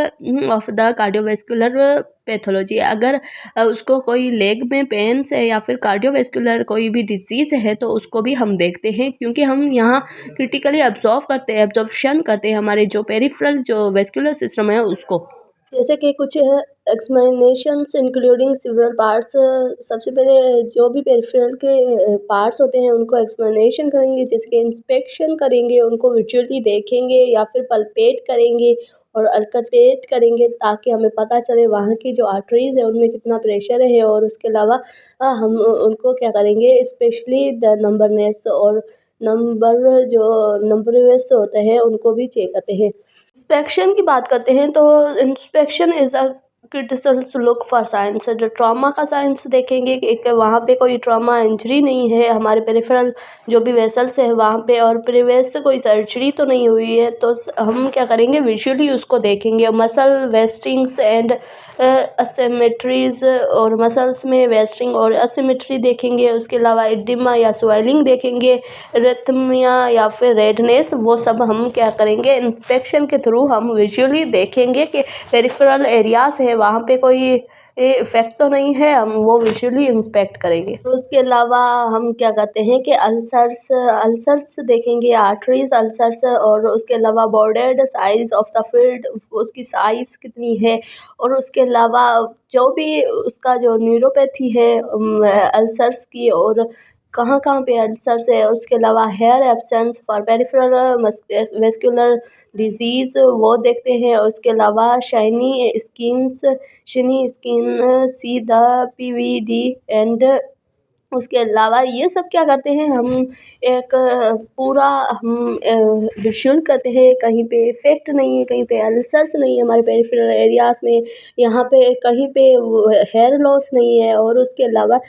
[SPEAKER 1] of the cardiovascular pathology. अगर उसको कोई लेग में पेन्स है या फिर कार्डियोवेस्कुलर कोई भी डिजीज़ है तो उसको भी हम देखते हैं, क्योंकि हम यहाँ क्रिटिकली ऑब्जर्वेशन करते हैं हमारे जो पेरिफेरल जो वेस्कुलर सिस्टम है उसको। जैसे कि कुछ एक्सप्लेनेशंस इंक्लूडिंग सिवरल पार्ट्स, सबसे पहले जो भी पेरिफेरल के पार्ट्स होते हैं उनको एक्सप्लेनेशन करेंगे, जैसे कि इंस्पेक्शन करेंगे, उनको विजुअली देखेंगे या फिर पल्पेट करेंगे और अल्कटेट करेंगे ताकि हमें पता चले वहाँ की जो आर्टरीज़ है उनमें कितना प्रेशर है। और उसके अलावा हम उनको क्या करेंगे, स्पेशली द नंबरनेस और नंबरलेस होते हैं उनको भी चेक करते हैं। इंस्पेक्शन की बात करते हैं तो inspection is a critical look for science, जो ट्रॉमा का साइंस देखेंगे कि एक वहाँ पे कोई ट्रॉमा इंजरी नहीं है हमारे पेरिफेरल जो भी वेसल्स है वहाँ पे, और प्रीवियस से कोई सर्जरी तो नहीं हुई है, तो हम क्या करेंगे विजुअली उसको देखेंगे। मसल वेस्टिंग्स एंड असिमेट्रीज, और मसल्स में वेस्टिंग और असिमेट्री देखेंगे। उसके अलावा एडिमा या स्वेलिंग देखेंगे, रिथमिया या फिर रेडनेस, वो सब हम क्या करेंगे इंस्पेक्शन के थ्रू हम विजुअली देखेंगे कि पेरिफेरल एरियाज है वहाँ पे कोई इफेक्ट तो नहीं है, हम वो विजुअली इंस्पेक्ट करेंगे। तो उसके अलावा हम क्या कहते हैं कि अल्सर्स देखेंगे, आर्टरीज अल्सर्स, और उसके अलावा bordered size of the field, उसकी साइज कितनी है, और उसके अलावा जो भी उसका जो न्यूरोपैथी है अल्सर्स की, और कहाँ कहाँ पे अल्सर्स है। और उसके अलावा hair absence for peripheral vascular disease वो देखते हैं। और उसके अलावा shiny skin, see the PVD and उसके अलावा ये सब क्या करते हैं हम एक पूरा हम विज़ुअल करते हैं, कहीं पे इफ़ेक्ट नहीं है, कहीं पे अल्सर्स नहीं है हमारे पेरिफेरल एरियाज़ में, यहाँ पे कहीं पे हेयर लॉस नहीं है। और उसके अलावा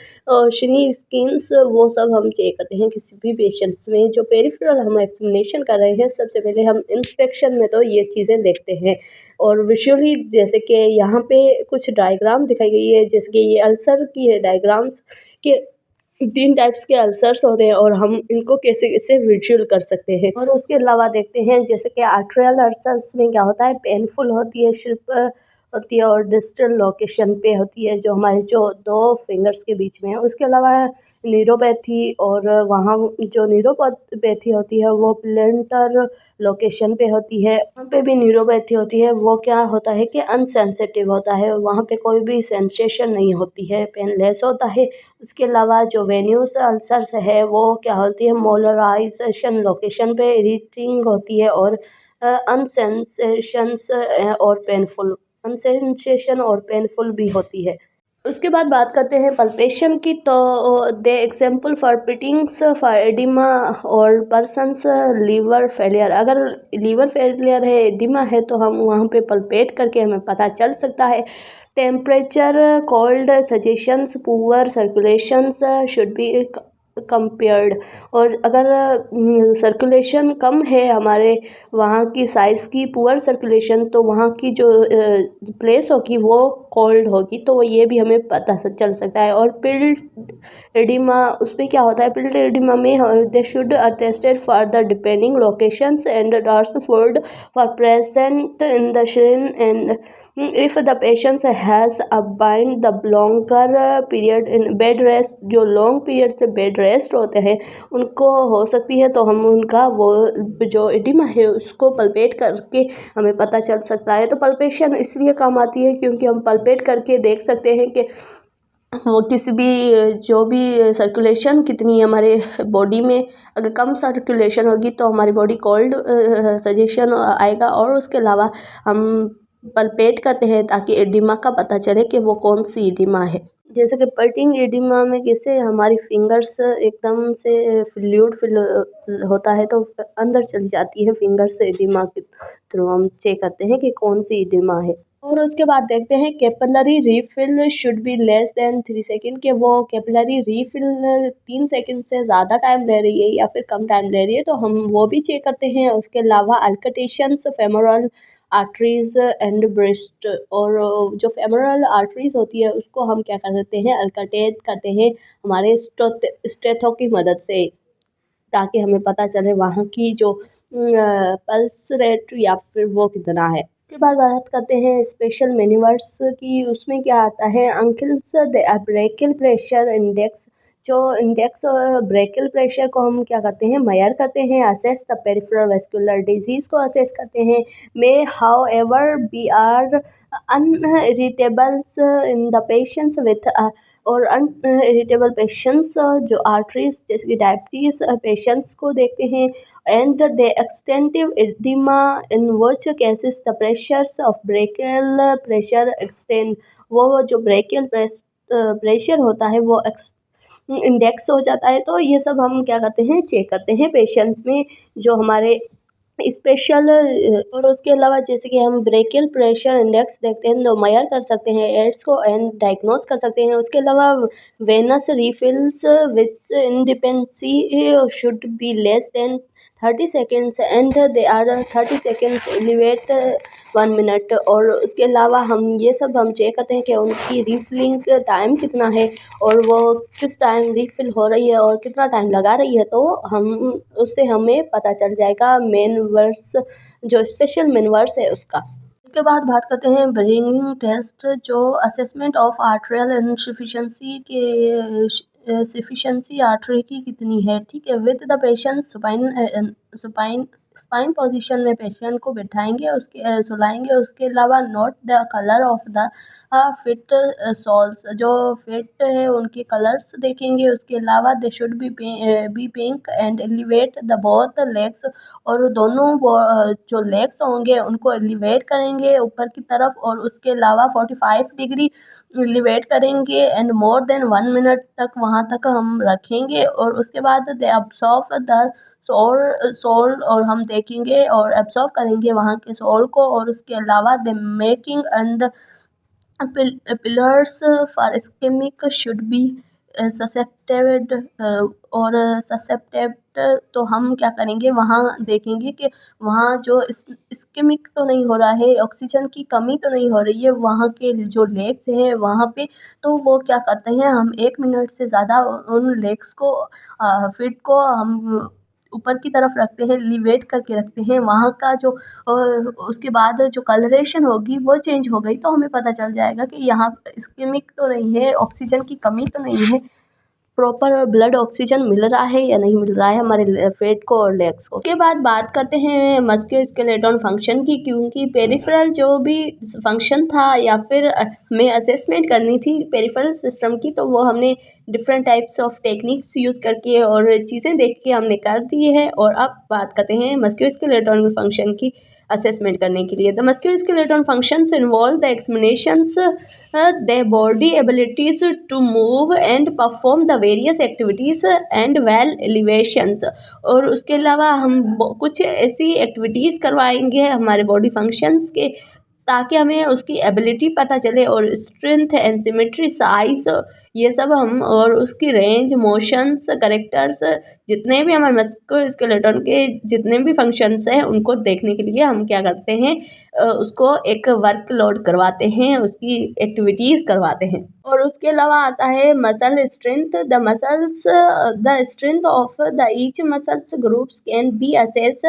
[SPEAKER 1] शिनी स्किन्स वो सब हम चेक करते हैं किसी भी पेशेंट्स में जो पेरिफेरल हम एक्समिनेशन कर रहे हैं। सबसे पहले हम इंस्पेक्शन में तो ये चीज़ें देखते हैं, और विज़ुअली जैसे कि यहाँ पे कुछ डायग्राम दिखाई गई है, जैसे कि ये अल्सर की है डायग्राम्स के 3 टाइप्स के अल्सर्स होते हैं और हम इनको कैसे विज़ुअल कर सकते हैं। और उसके अलावा देखते हैं जैसे कि आर्टेरियल अल्सर्स में क्या होता है, पेनफुल होती है, शिल्प होती है और डिस्टल लोकेशन पे होती है जो हमारे जो 2 फिंगर्स के बीच में है। उसके अलावा न्यूरोपैथी, और वहाँ जो न्यूरोपैथी होती है वो प्लेंटर लोकेशन पे होती है। वहाँ पे भी न्यूरोपैथी होती है, वो क्या होता है कि अनसेंसिटिव होता है, वहाँ पे कोई भी सेंसेशन नहीं होती है, पेनलेस होता है। उसके अलावा जो वेन्यूस अल्सर्स है वो क्या होती है, मोलराइजेशन लोकेशन पे इरिटेटिंग होती है, और अनसेंसेशंस और पेनफुल भी होती है। उसके बाद बात करते हैं पल्पेशन की, तो दे एग्जाम्पल फॉर पिटिंग्स फॉर एडिमा और पर्सनस लीवर फेलियर। अगर लीवर फेलियर है, एडिमा है, तो हम वहाँ पे पल्पेट करके हमें पता चल सकता है। Temperature, cold, suggestions, poor circulations should be compared. और अगर सर्कुलेशन कम है हमारे वहाँ की साइज़ की, पुअर सर्कुलेशन, तो वहाँ की जो प्लेस होगी वो कोल्ड होगी, तो ये भी हमें पता चल सकता है। और पिल्ड एडिमा, उसमें क्या होता है, पिल्ड एडिमा में they should tested for the depending locations and dorsal food for present in the श्रेन and if the patient has abide the longer period in bed rest, जो लॉन्ग पीरियड से bed rest होते हैं उनको हो सकती है, तो हम उनका वो जो एडिमा है उसको पल्पेट करके हमें पता चल सकता है। तो पल्पेशन इसलिए काम आती है क्योंकि हम पल्पेट करके देख सकते हैं कि वो किसी भी जो भी सर्कुलेशन कितनी है हमारे बॉडी में। अगर कम सर्कुलेशन होगी तो हमारी बॉडी कोल्ड सजेशन आएगा। और उसके अलावा हम पल्पेट करते हैं ताकि एडिमा का पता चले कि वो कौन सी एडिमा है। जैसे कि पल्पिंग एडिमा में कैसे हमारी फिंगर्स एकदम से फ्लूइड फिल होता है, तो अंदर चली जाती है फिंगर्स एडिमा के थ्रू हम चेक करते हैं कि कौन सी एडिमा है। और उसके बाद देखते हैं capillary refill should be less then 3 second, कि वो कैपिलरी रीफिल 3 सेकेंड से ज़्यादा टाइम ले रही है या फिर कम टाइम ले रही है, तो हम वो भी चेक करते हैं। उसके अलावा अल्कटेशंस फेमोरल आर्टरीज एंड ब्रेस्ट, और जो फेमोरल आर्टरीज होती है उसको हम क्या कर सकते हैं, अल्कटेट करते हैं हमारे स्टेथो की मदद से, ताकि हमें पता चले वहाँ की जो पल्स रेट या फिर वो कितना है। उसके बाद बात करते हैं स्पेशल मैन्यूवर्स की। उसमें क्या आता है, अंकिल्स ब्रेकियल प्रेशर इंडेक्स, जो इंडेक्स ब्रेकियल प्रेशर को हम क्या करते हैं, मेजर करते हैं। Assess the peripheral vascular disease को असेस करते हैं। May how ever be are unirritables in the patients with और अनइरिटेबल पेशेंट्स जो आर्टरीज जैसे कि डायबिटीज पेशेंट्स को देखते हैं। And the एक्सटेंटिव oedema in which cases the pressures of brachial pressure extend, वो जो ब्रेकियल प्रेशर होता है वो इंडेक्स हो जाता है। तो ये सब हम क्या करते हैं, चेक करते हैं पेशेंट्स में जो हमारे स्पेशल। और उसके अलावा जैसे कि हम ब्रेकियल प्रेशर इंडेक्स देखते हैं तो मेजर कर सकते हैं एड्स को एंड डायग्नोज कर सकते हैं। उसके अलावा venous refills with independency should be less than 30 seconds and they are 30 seconds elevate 1 minute. और उसके अलावा हम ये सब हम चेक करते हैं कि उनकी रिफिलिंग टाइम कितना है और वो किस टाइम रिफिल हो रही है और कितना टाइम लगा रही है, तो हम उससे हमें पता चल जाएगा मेन वर्स, जो स्पेशल मेन वर्स है उसका। उसके बाद बात करते हैं ब्रीदिंग टेस्ट, जो असेसमेंट ऑफ आर्टेरियल इनसफिशिएंसी के सफिशिएंसी आर्टरी की कितनी है, ठीक है। With the patient spine spine position में पेशेंट को बिठाएंगे, उसके सुलाएंगे। उसके अलावा note the colour of the feet soles, जो फिट है उनके कलर्स देखेंगे। उसके अलावा they should be pink and elevate the both legs, और दोनों जो लेग्स होंगे उनको एलिवेट करेंगे ऊपर की तरफ, और उसके अलावा 45 डिग्री एलिवेट करेंगे एंड मोर देन 1 मिनट तक वहाँ तक हम रखेंगे। और उसके बाद दे अब्सॉर्ब द सोल और हम देखेंगे और एब्सॉर्ब करेंगे वहाँ के सोल को। और उसके अलावा they making and pillars for ischaemic should be suspected, और ससेप्टेड तो हम क्या करेंगे, वहाँ देखेंगे कि वहाँ जो इस्केमिक तो नहीं हो रहा है, ऑक्सीजन की कमी तो नहीं हो रही है वहाँ के जो लेग्स हैं वहाँ पे। तो वो क्या करते हैं, हम 1 मिनट से ज़्यादा उन लेग्स को फिट को हम ऊपर की तरफ रखते हैं, एलिवेट करके रखते हैं। वहाँ का जो उसके बाद जो कलरेशन होगी वो चेंज हो गई, तो हमें पता चल जाएगा कि यहाँ इस्केमिक तो नहीं है, ऑक्सीजन की कमी तो नहीं है, प्रॉपर ब्लड ऑक्सीजन मिल रहा है या नहीं मिल रहा है हमारे फेट को और लेग्स को। उसके बाद बात करते हैं मस्कुलोस्केलेटल फंक्शन की, क्योंकि पेरिफेरल जो भी फंक्शन था या फिर हमें असेसमेंट करनी थी पेरिफेरल सिस्टम की, तो वो हमने different types of techniques use करके और चीज़ें देख के हमने कर दी है। और अब बात करते हैं मस्कुलोस्केलेटल फंक्शन की असेसमेंट करने के लिए। The musculoskeletal functions involve the explanations their body abilities to move and perform the various activities and well elevations। और उसके अलावा हम कुछ ऐसी एक्टिविटीज़ करवाएंगे हमारे बॉडी फंक्शंस के, ताकि हमें उसकी एबिलिटी पता चले और स्ट्रेंथ एंड सिमेट्री साइज ये सब हम और उसकी रेंज, मोशंस, कैरेक्टर्स, जितने भी हमारे मस्कुलोस्केलेटन के जितने भी फंक्शंस हैं उनको देखने के लिए हम क्या करते हैं, उसको एक वर्कलोड करवाते हैं, उसकी एक्टिविटीज़ करवाते हैं। और उसके अलावा आता है muscle strength. The strength of the each muscles groups can be assess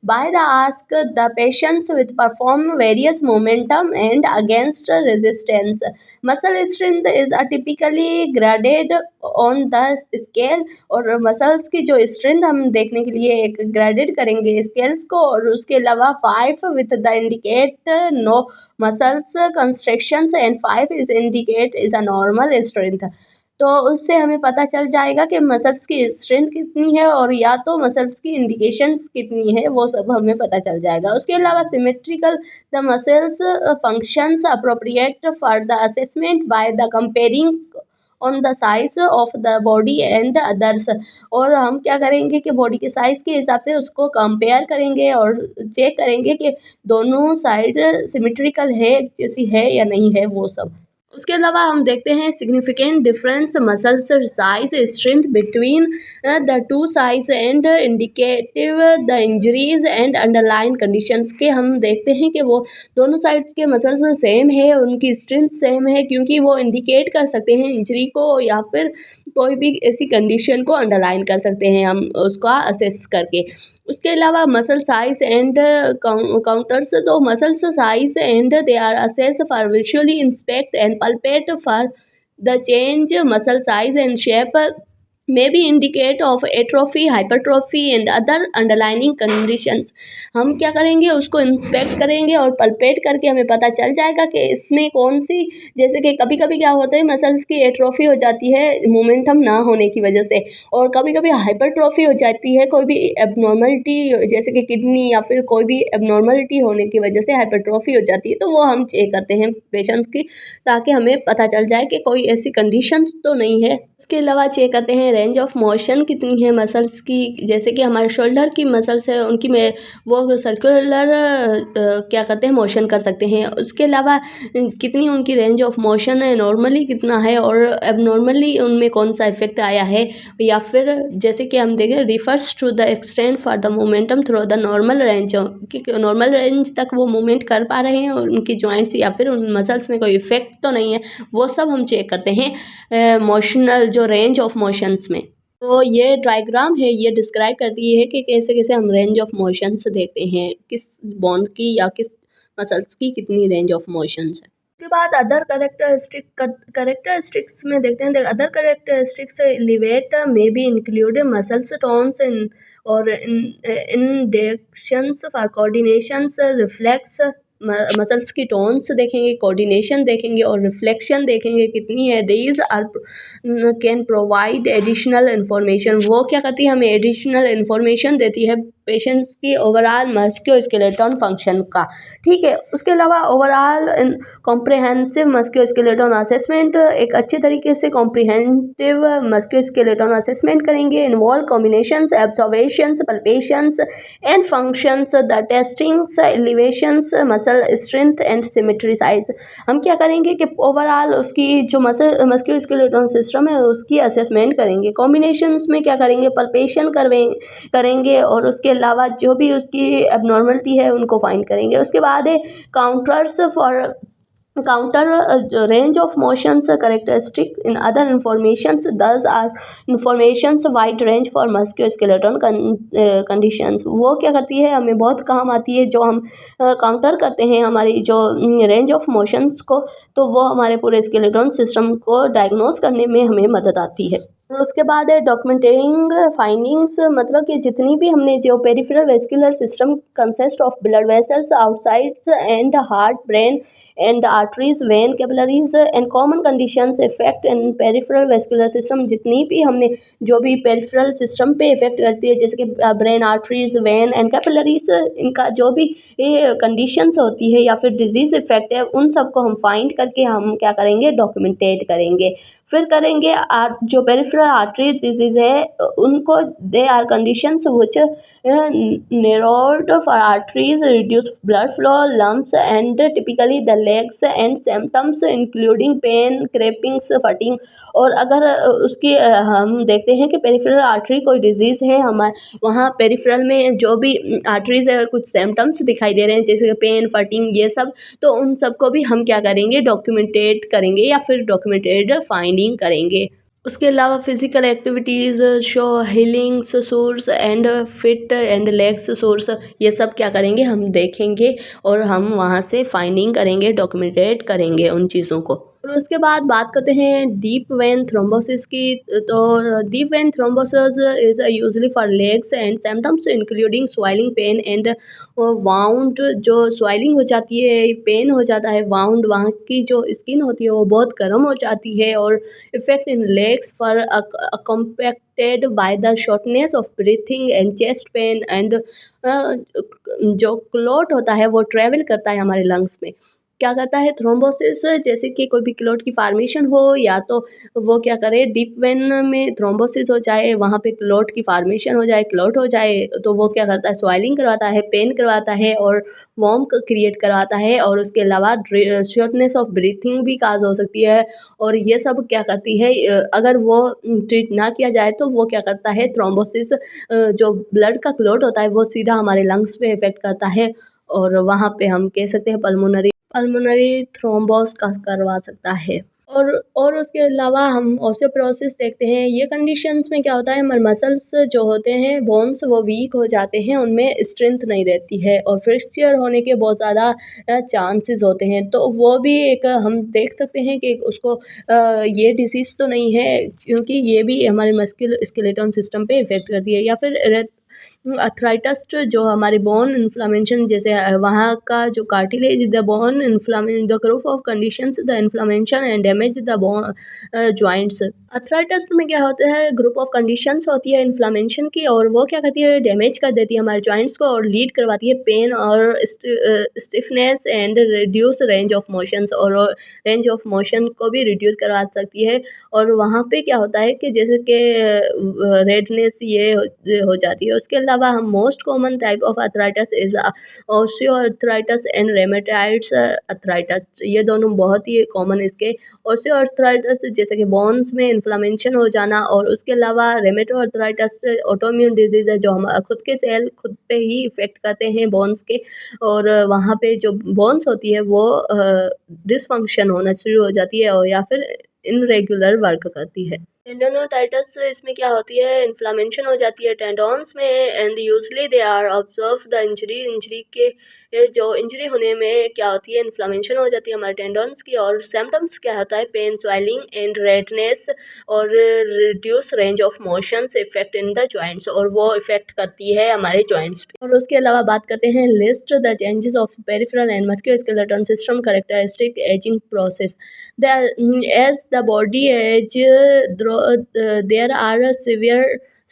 [SPEAKER 1] by the ask the patients with perform various momentum and against resistance. Muscle strength is a typically graded on the scale, और muscles की जो strength हम देखने के लिए एक graded करेंगे scales को, और उसके अलावा 5 with the indicate no muscles constructions and 5 is indicate is a normal strength. तो उससे हमें पता चल जाएगा कि मसल्स की स्ट्रेंथ कितनी है और या तो मसल्स की इंडिकेशंस कितनी है, वो सब हमें पता चल जाएगा। उसके अलावा symmetrical the muscles functions appropriate for the assessment by the comparing on the size of the body and others. और हम क्या करेंगे कि बॉडी के साइज के हिसाब से उसको कंपेयर करेंगे और चेक करेंगे कि दोनों साइड सिमेट्रिकल है, जैसी है या नहीं है, वो सब। उसके अलावा हम देखते हैं significant difference muscles size strength between the two size and indicative the injuries and underline conditions के। हम देखते हैं कि वो दोनों साइड के मसल्स सेम है, उनकी स्ट्रेंथ सेम है, क्योंकि वो इंडिकेट कर सकते हैं इंजरी को या फिर कोई भी ऐसी कंडीशन को अंडरलाइन कर सकते हैं हम उसका असेस करके। उसके अलावा मसल साइज एंड काउंटर्स, तो muscles size and they are assess for visually inspect and palpate for the change muscle size and shape may be indicate of atrophy, hypertrophy and other underlying conditions। हम क्या करेंगे, उसको inspect करेंगे और palpate करके हमें पता चल जाएगा कि इसमें कौन सी, जैसे कि कभी कभी क्या होता है मसल्स की एट्रोफी हो जाती है मोमेंटम ना होने की वजह से, और कभी कभी हाइपरट्रोफी हो जाती है कोई भी एबनॉर्मलिटी, जैसे कि किडनी या फिर कोई भी एबनॉर्मलिटी होने की वजह से हाइपरट्रोफी हो जाती है। तो वो हम चेक करते हैं पेशेंट्स की, ताकि हमें पता चल जाए कि कोई ऐसी कंडीशन तो नहीं है। इसके अलावा चेक करते हैं रेंज ऑफ मोशन कितनी है मसल्स की, जैसे कि हमारे शोल्डर की मसल्स है उनकी में वो सर्कुलर क्या करते हैं मोशन कर सकते हैं। उसके अलावा कितनी उनकी रेंज ऑफ मोशन है, नॉर्मली कितना है और एबनॉर्मली उनमें कौन सा इफेक्ट आया है, या फिर जैसे कि हम देखें refers to the extend for the momentum through the normal range, कि नॉर्मल रेंज तक वो मूवमेंट कर पा रहे हैं उनकी जॉइंट्स या फिर उन मसल्स में कोई इफेक्ट तो नहीं है, वो सब हम चेक करते हैं मोशनल जो रेंज ऑफ मोशंस में। तो ये डायग्राम है, ये डिस्क्राइब करती है कि कैसे कैसे हम रेंज ऑफ मोशंस देखते हैं, किस बॉन्ड की या किस मसल्स की कितनी रेंज ऑफ मोशंस है। उसके बाद अदर करेक्टरिस्टिक्स में देखते हैं। Other characteristics elevate may be include muscles tones in और indications for coordinations, reflex, muscles की टोन्स देखेंगे, कोऑर्डिनेशन देखेंगे और रिफ्लेक्शन देखेंगे कितनी है। These are can provide additional information, वो क्या करती है हमें एडिशनल इन्फॉर्मेशन देती है पेशेंट्स की ओवरऑल मस्कुलोस्केलेटन फंक्शन का। ठीक है, उसके अलावा ओवरऑल कॉम्प्रिहेंसिव मस्कुलोस्केलेटन असेसमेंट, एक अच्छे तरीके से कॉम्प्रिहेंसिव मस्कुलोस्केलेटन असेसमेंट करेंगे, involve combinations, observations, palpations and functions, the testings, elevations, muscle strength and symmetry size. हम क्या करेंगे कि ओवरऑल उसकी जो मस्कुलोस्केलेटन सिस्टम है उसकी असेसमेंट करेंगे। कॉम्बिनेशंस में क्या करेंगे, पल्पेशन करेंगे और उसके अलावा जो भी उसकी एबनॉर्मलिटी है उनको फाइंड करेंगे। उसके बाद है counters for counter range of motions characteristic in other informations, this are informations wide range for musculoskeleton conditions. वो क्या करती है हमें बहुत काम आती है, जो हम काउंटर करते हैं हमारी जो रेंज ऑफ मोशंस को, तो वो हमारे पूरे स्केलेटन सिस्टम को डायग्नोस करने में हमें मदद आती है। और उसके बाद है डॉक्यूमेंटिंग फाइंडिंग्स, मतलब कि जितनी भी हमने जो peripheral vascular system consist of blood vessels outside and heart, brain and arteries, when, capillaries and common conditions effect in peripheral vascular system, जितनी भी हमने जो भी पेरिफेरल सिस्टम पे इफेक्ट करती है जैसे कि brain, arteries, when and capillaries, इनका जो भी कंडीशंस होती है या फिर डिजीज इफेक्ट है, उन सबको हम फाइंड करके हम क्या करेंगे, डॉक्यूमेंटेट करेंगे। फिर करेंगे जो पेरिफेरल आर्टरी डिजीज़ है उनको they are conditions which narrowed for arteries, reduced blood flow, lumps, and typically the legs and symptoms including pain, crampings, fatigue। और अगर उसकी हम देखते हैं कि पेरिफेरल आर्टरी कोई डिजीज़ है हमारे वहाँ पेरिफेरल में जो भी आर्टरीज कुछ सिम्टम्स दिखाई दे रहे हैं जैसे पेन, फटिंग, ये सब, तो उन सबको भी हम क्या करेंगे, डॉक्यूमेंटेट करेंगे या फिर डॉक्यूमेंटेड फाइंडिंग करेंगे। उसके अलावा physical activities show healings source and fit and legs source, ये सब क्या करेंगे, हम देखेंगे और हम वहाँ से फाइंडिंग करेंगे, डॉक्यूमेंटेट करेंगे उन चीज़ों को। और उसके बाद बात करते हैं डीप वेन थ्रोम्बोसिस की। तो deep vein thrombosis is usually for legs and symptoms including swelling, pain and wound. जो स्वेलिंग हो जाती है, पेन हो जाता है, वाउंड, वहाँ की जो स्किन होती है वो बहुत गर्म हो जाती है। और effect in legs for compacted by the shortness of breathing and chest pain and जो क्लॉट होता है वो ट्रेवल करता है हमारे लंग्स में। क्या करता है थ्रोम्बोसिस, जैसे कि कोई भी क्लॉट की फॉर्मेशन हो या तो वो क्या करे, डीप वेन में थ्रोम्बोसिस हो जाए, वहाँ पे क्लॉट की फॉर्मेशन हो जाए, क्लॉट हो जाए, तो वो क्या करता है, स्वेलिंग करवाता है, पेन करवाता है और वॉर्म क्रिएट करवाता है। और उसके अलावा शॉर्टनेस ऑफ ब्रीथिंग भी काज हो सकती है। और ये सब क्या करती है, अगर वो ट्रीट ना किया जाए तो वो क्या करता है, थ्रोम्बोसिस जो ब्लड का क्लॉट होता है वो सीधा हमारे लंग्स पे इफेक्ट करता है और वहाँ पे हम कह सकते हैं पल्मोनरी थ्रोम्बोस का करवा सकता है। और उसके अलावा हम ऑस्टियोपोरोसिस देखते हैं। ये कंडीशंस में क्या होता है, हमारे मसल्स जो होते हैं, बोन्स, वो वीक हो जाते हैं, उनमें स्ट्रेंथ नहीं रहती है और फ्रैक्चर होने के बहुत ज़्यादा चांसेस होते हैं। तो वो भी एक हम देख सकते हैं कि उसको ये डिसीज़ तो नहीं है, क्योंकि ये भी हमारे मस्कुलर स्केलेटन सिस्टम पे इफ़ेक्ट करती है। या फिर अर्थराइटिस जो हमारे बोन इन्फ्लेमेशन, जैसे वहाँ का जो cartilage, the bone inflammation, the group of conditions, the inflammation and damage the bone joints. Arthritis में क्या होता है, ग्रुप ऑफ कंडीशंस होती है इन्फ्लेमेशन की, और वो क्या करती है, डैमेज कर देती है हमारे जॉइंट्स को और लीड करवाती है पेन और stiffness and reduce range of motions, और रेंज ऑफ मोशन को भी रिड्यूस करवा सकती है। और वहाँ पे क्या होता है कि जैसे कि रेडनेस ये हो जाती है। उसके अलावा हम most common type of arthritis is osteoarthritis and rheumatoids arthritis, ये दोनों बहुत ही कॉमन इसके। ऑस्टियोआर्थराइटिस जैसे कि बोन्स में इन्फ्लेमेशन हो जाना, और उसके अलावा रेमेटोआर्थराइटिस ऑटोइम्यून डिजीज है जो हम खुद के सेल खुद पे ही इफेक्ट करते हैं बोन्स के, और वहाँ पे जो बोन्स होती है वो डिसफंक्शन होना शुरू हो जाती है और या फिर इनरेगुलर वर्क करती है। टेंडोनाइटिस इसमें क्या होती है, इन्फ्लेमेशन हो जाती है टेंडोन्स में, and usually they are observe the injury के जो इंजरी होने में क्या होती है, इन्फ्लेमेशन हो जाती है हमारे टेंडोन्स की। और सिम्टम्स क्या होता है, पेन, स्वेलिंग एंड रेडनेस और reduce range of motions, effect in the joints, और वो इफेक्ट करती है हमारे जॉइंट्स पे। और उसके अलावा बात करते हैं list the changes of peripheral and musculoskeletal system characteristic ageing process. As the body age, there are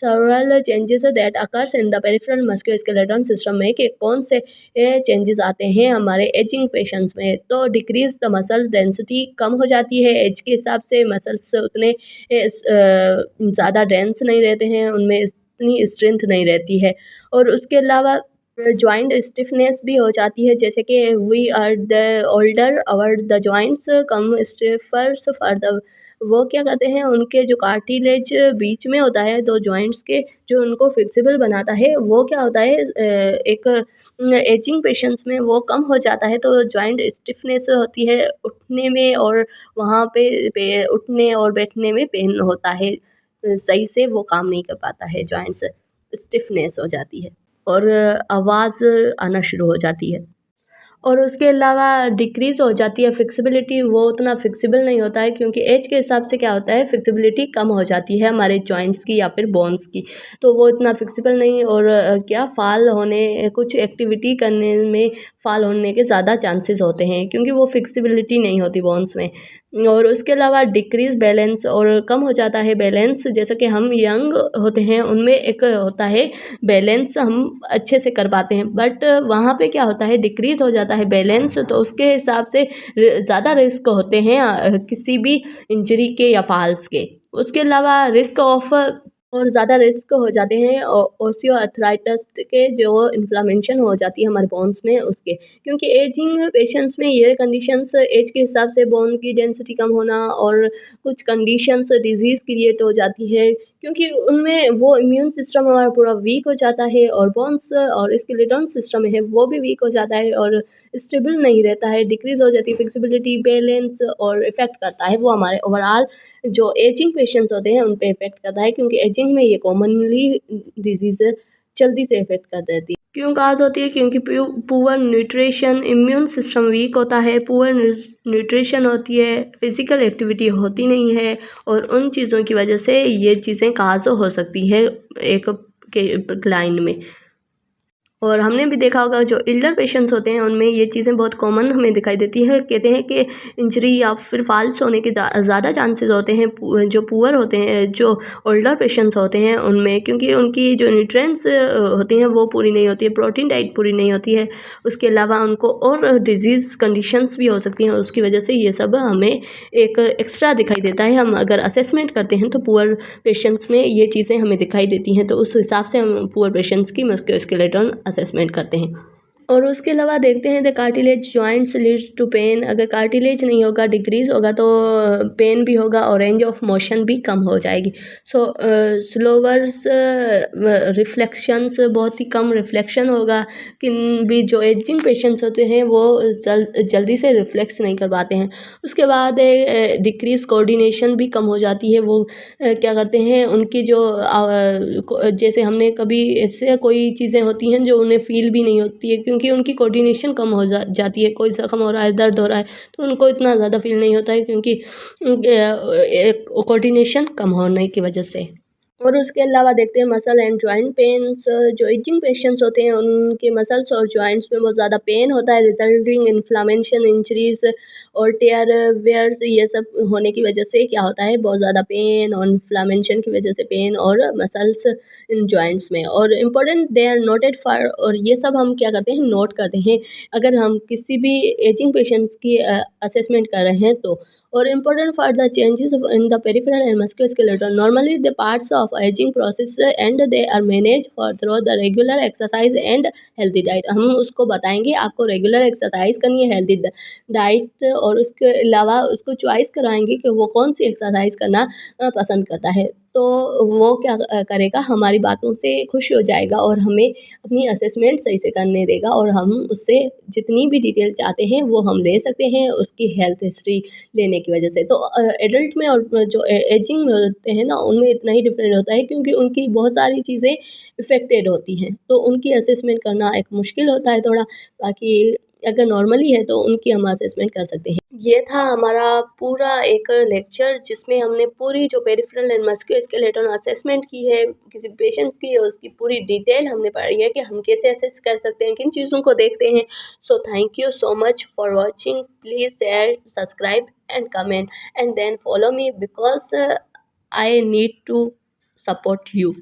[SPEAKER 1] several changes that occurs in the peripheral musculoskeletal system में, कि कौन से चेंजेस आते हैं हमारे एजिंग पेशेंट्स में। तो डिक्रीज द मसल डेंसिटी, कम हो जाती है एज के हिसाब से, मसल्स उतने ज़्यादा डेंस नहीं रहते हैं, उनमें इतनी स्ट्रेंथ नहीं रहती है। और उसके अलावा जॉइंट स्टिफनेस भी हो जाती है, जैसे कि we are the older our the joints come stiffers for the, वो क्या करते हैं, उनके जो कार्टिलेज बीच में होता है दो जॉइंट्स के, जो उनको फिक्सिबल बनाता है, वो क्या होता है एक एजिंग पेशेंट्स में वो कम हो जाता है, तो जॉइंट स्टिफनेस होती है उठने में, और वहाँ पे उठने और बैठने में पेन होता है, सही से वो काम नहीं कर पाता है, जॉइंट्स स्टिफनेस हो जाती है और आवाज़ आना शुरू हो जाती है। और उसके अलावा डिक्रीज़ हो जाती है फिक्सिबिलिटी, वो उतना फिक्सिबल नहीं होता है, क्योंकि एज के हिसाब से क्या होता है, फिक्सिबिलिटी कम हो जाती है हमारे जॉइंट्स की या फिर बोन्स की, तो वो इतना फिक्सिबल नहीं, और क्या फ़ॉल होने, कुछ एक्टिविटी करने में फ़ॉल होने के ज़्यादा चांसेस होते हैं, क्योंकि वो फिक्सिबिलिटी नहीं होती बोन्स में। और उसके अलावा डिक्रीज़ बैलेंस, और कम हो जाता है बैलेंस, जैसे कि हम यंग होते हैं उनमें एक होता है बैलेंस, हम अच्छे से कर पाते हैं, बट वहाँ पे क्या होता है, डिक्रीज़ हो जाता होता है बैलेंस, तो उसके हिसाब से ज़्यादा रिस्क होते हैं किसी भी इंजरी के या फॉल्स के। उसके अलावा रिस्क ऑफ और ज़्यादा रिस्क हो जाते हैं ऑस्टियोआर्थराइटिस के, जो इन्फ्लेमेशन हो जाती है हमारे बोन्स में उसके, क्योंकि एजिंग पेशेंट्स में ये कंडीशंस एज के हिसाब से बोन की डेंसिटी कम होना और कुछ कंडीशंस डिजीज़ क्रिएट हो जाती है, क्योंकि उनमें वो इम्यून सिस्टम हमारा पूरा वीक हो जाता है और बोन्स और स्केलेटन सिस्टम है वो भी वीक हो जाता है और स्टेबल नहीं रहता है, डिक्रीज़ हो जाती है फ्लेक्सिबिलिटी, बैलेंस और इफ़ेक्ट करता है वो हमारे ओवरऑल जो एजिंग पेशेंट्स होते हैं उन पे इफ़ेक्ट करता है, क्योंकि एजिंग में ये कॉमनली डिज़ीज़ जल्दी से इफ़ेक्ट कर देती है। क्यों काज़ होती है? क्योंकि poor nutrition, immune system weak होता है, पुअर न्यूट्रिशन होती है, फिज़िकल एक्टिविटी होती नहीं है और उन चीज़ों की वजह से ये चीज़ें काज़ हो सकती है एक के क्लाइंट में। और हमने भी देखा होगा जो एल्डर पेशेंट्स होते हैं उनमें ये चीज़ें बहुत कॉमन हमें दिखाई देती है। कहते हैं कि इंजरी या फिर फॉल्स होने के ज़्यादा चांसेस होते हैं जो पुअर होते हैं, जो ओल्डर पेशेंट्स होते हैं उनमें, क्योंकि उनकी जो न्यूट्रिएंट्स होती हैं वो पूरी नहीं होती है, प्रोटीन डाइट पूरी नहीं होती है। उसके अलावा उनको और डिजीज़ कंडीशंस भी हो सकती हैं, उसकी वजह से ये सब हमें एक एक्स्ट्रा दिखाई देता है। हम अगर असेसमेंट करते हैं तो पुअर पेशेंट्स में ये चीज़ें हमें दिखाई देती हैं, तो उस हिसाब से हम पुअर पेशेंट्स की मस्कुलोस्केलेटल असेसमेंट करते हैं। और उसके अलावा देखते हैं the cartilage joints leads to pain. अगर कार्टिलेज नहीं होगा, डिक्रीज़ होगा, तो पेन भी होगा और रेंज ऑफ मोशन भी कम हो जाएगी। सो स्लोवर्स रिफ्लेक्शंस, बहुत ही कम रिफ्लेक्शन होगा। कि भी जो एजिंग पेशेंट्स होते हैं वो जल्दी से रिफ्लेक्स नहीं कर पाते हैं। उसके बाद डिक्रीज़ कोऑर्डिनेशन भी कम हो जाती है। वो क्या करते हैं, उनकी जो जैसे हमने कभी ऐसे कोई चीज़ें होती हैं जो उन्हें फ़ील भी नहीं होती है, क्योंकि उनकी कोऑर्डिनेशन कम हो जाती है। कोई ज़ख्म हो रहा है, दर्द हो रहा है, तो उनको इतना ज़्यादा फ़ील नहीं होता है, क्योंकि कोऑर्डिनेशन कम होने की वजह से। और उसके अलावा देखते हैं मसल एंड जॉइंट पेन्स। जो एजिंग पेशेंट्स होते हैं उनके मसल्स और जॉइंट्स में बहुत ज़्यादा पेन होता है, रिजल्टिंग इन्फ्लेमेशन, इंजरीज और टेयर वेयर्स। ये सब होने की वजह से क्या होता है, बहुत ज़्यादा पेन और इन्फ्लेमेशन की वजह से पेन और मसल्स इन जॉइंट्स में। और important they are noted for, और ये सब हम क्या करते हैं, नोट करते हैं अगर हम किसी भी एजिंग पेशेंट्स की असेसमेंट कर रहे हैं तो। or important for the changes in the peripheral and musculoskeletal. Normally, the parts of aging process and they are managed for through the regular exercise and healthy diet. हम उसको बताएंगे आपको regular exercise करनी है, हेल्दी डाइट, और उसके अलावा उसको चॉइस कराएंगे कि वो कौन सी एक्सरसाइज करना पसंद करता है। तो वो क्या करेगा, हमारी बातों से खुश हो जाएगा और हमें अपनी असेसमेंट सही से करने देगा, और हम उससे जितनी भी डिटेल चाहते हैं वो हम ले सकते हैं उसकी हेल्थ हिस्ट्री लेने की वजह से। तो एडल्ट में और जो एजिंग में होते हैं ना, उनमें इतना ही डिफरेंट होता है, क्योंकि उनकी बहुत सारी चीज़ें इफ़ेक्टेड होती हैं, तो उनकी असेसमेंट करना एक मुश्किल होता है थोड़ा। बाकी अगर नॉर्मली है तो उनकी हम असेसमेंट कर सकते हैं। ये था हमारा पूरा एक लेक्चर, जिसमें हमने पूरी जो पेरिफेरल एंड मस्कुलोस्केलेटल असेसमेंट की है किसी पेशेंट्स की, उसकी पूरी डिटेल हमने पढ़ी है कि हम कैसे असेस कर सकते हैं, किन चीज़ों को देखते हैं। So thank you so much for watching. Please share, subscribe and comment and then follow me, because I need to support you.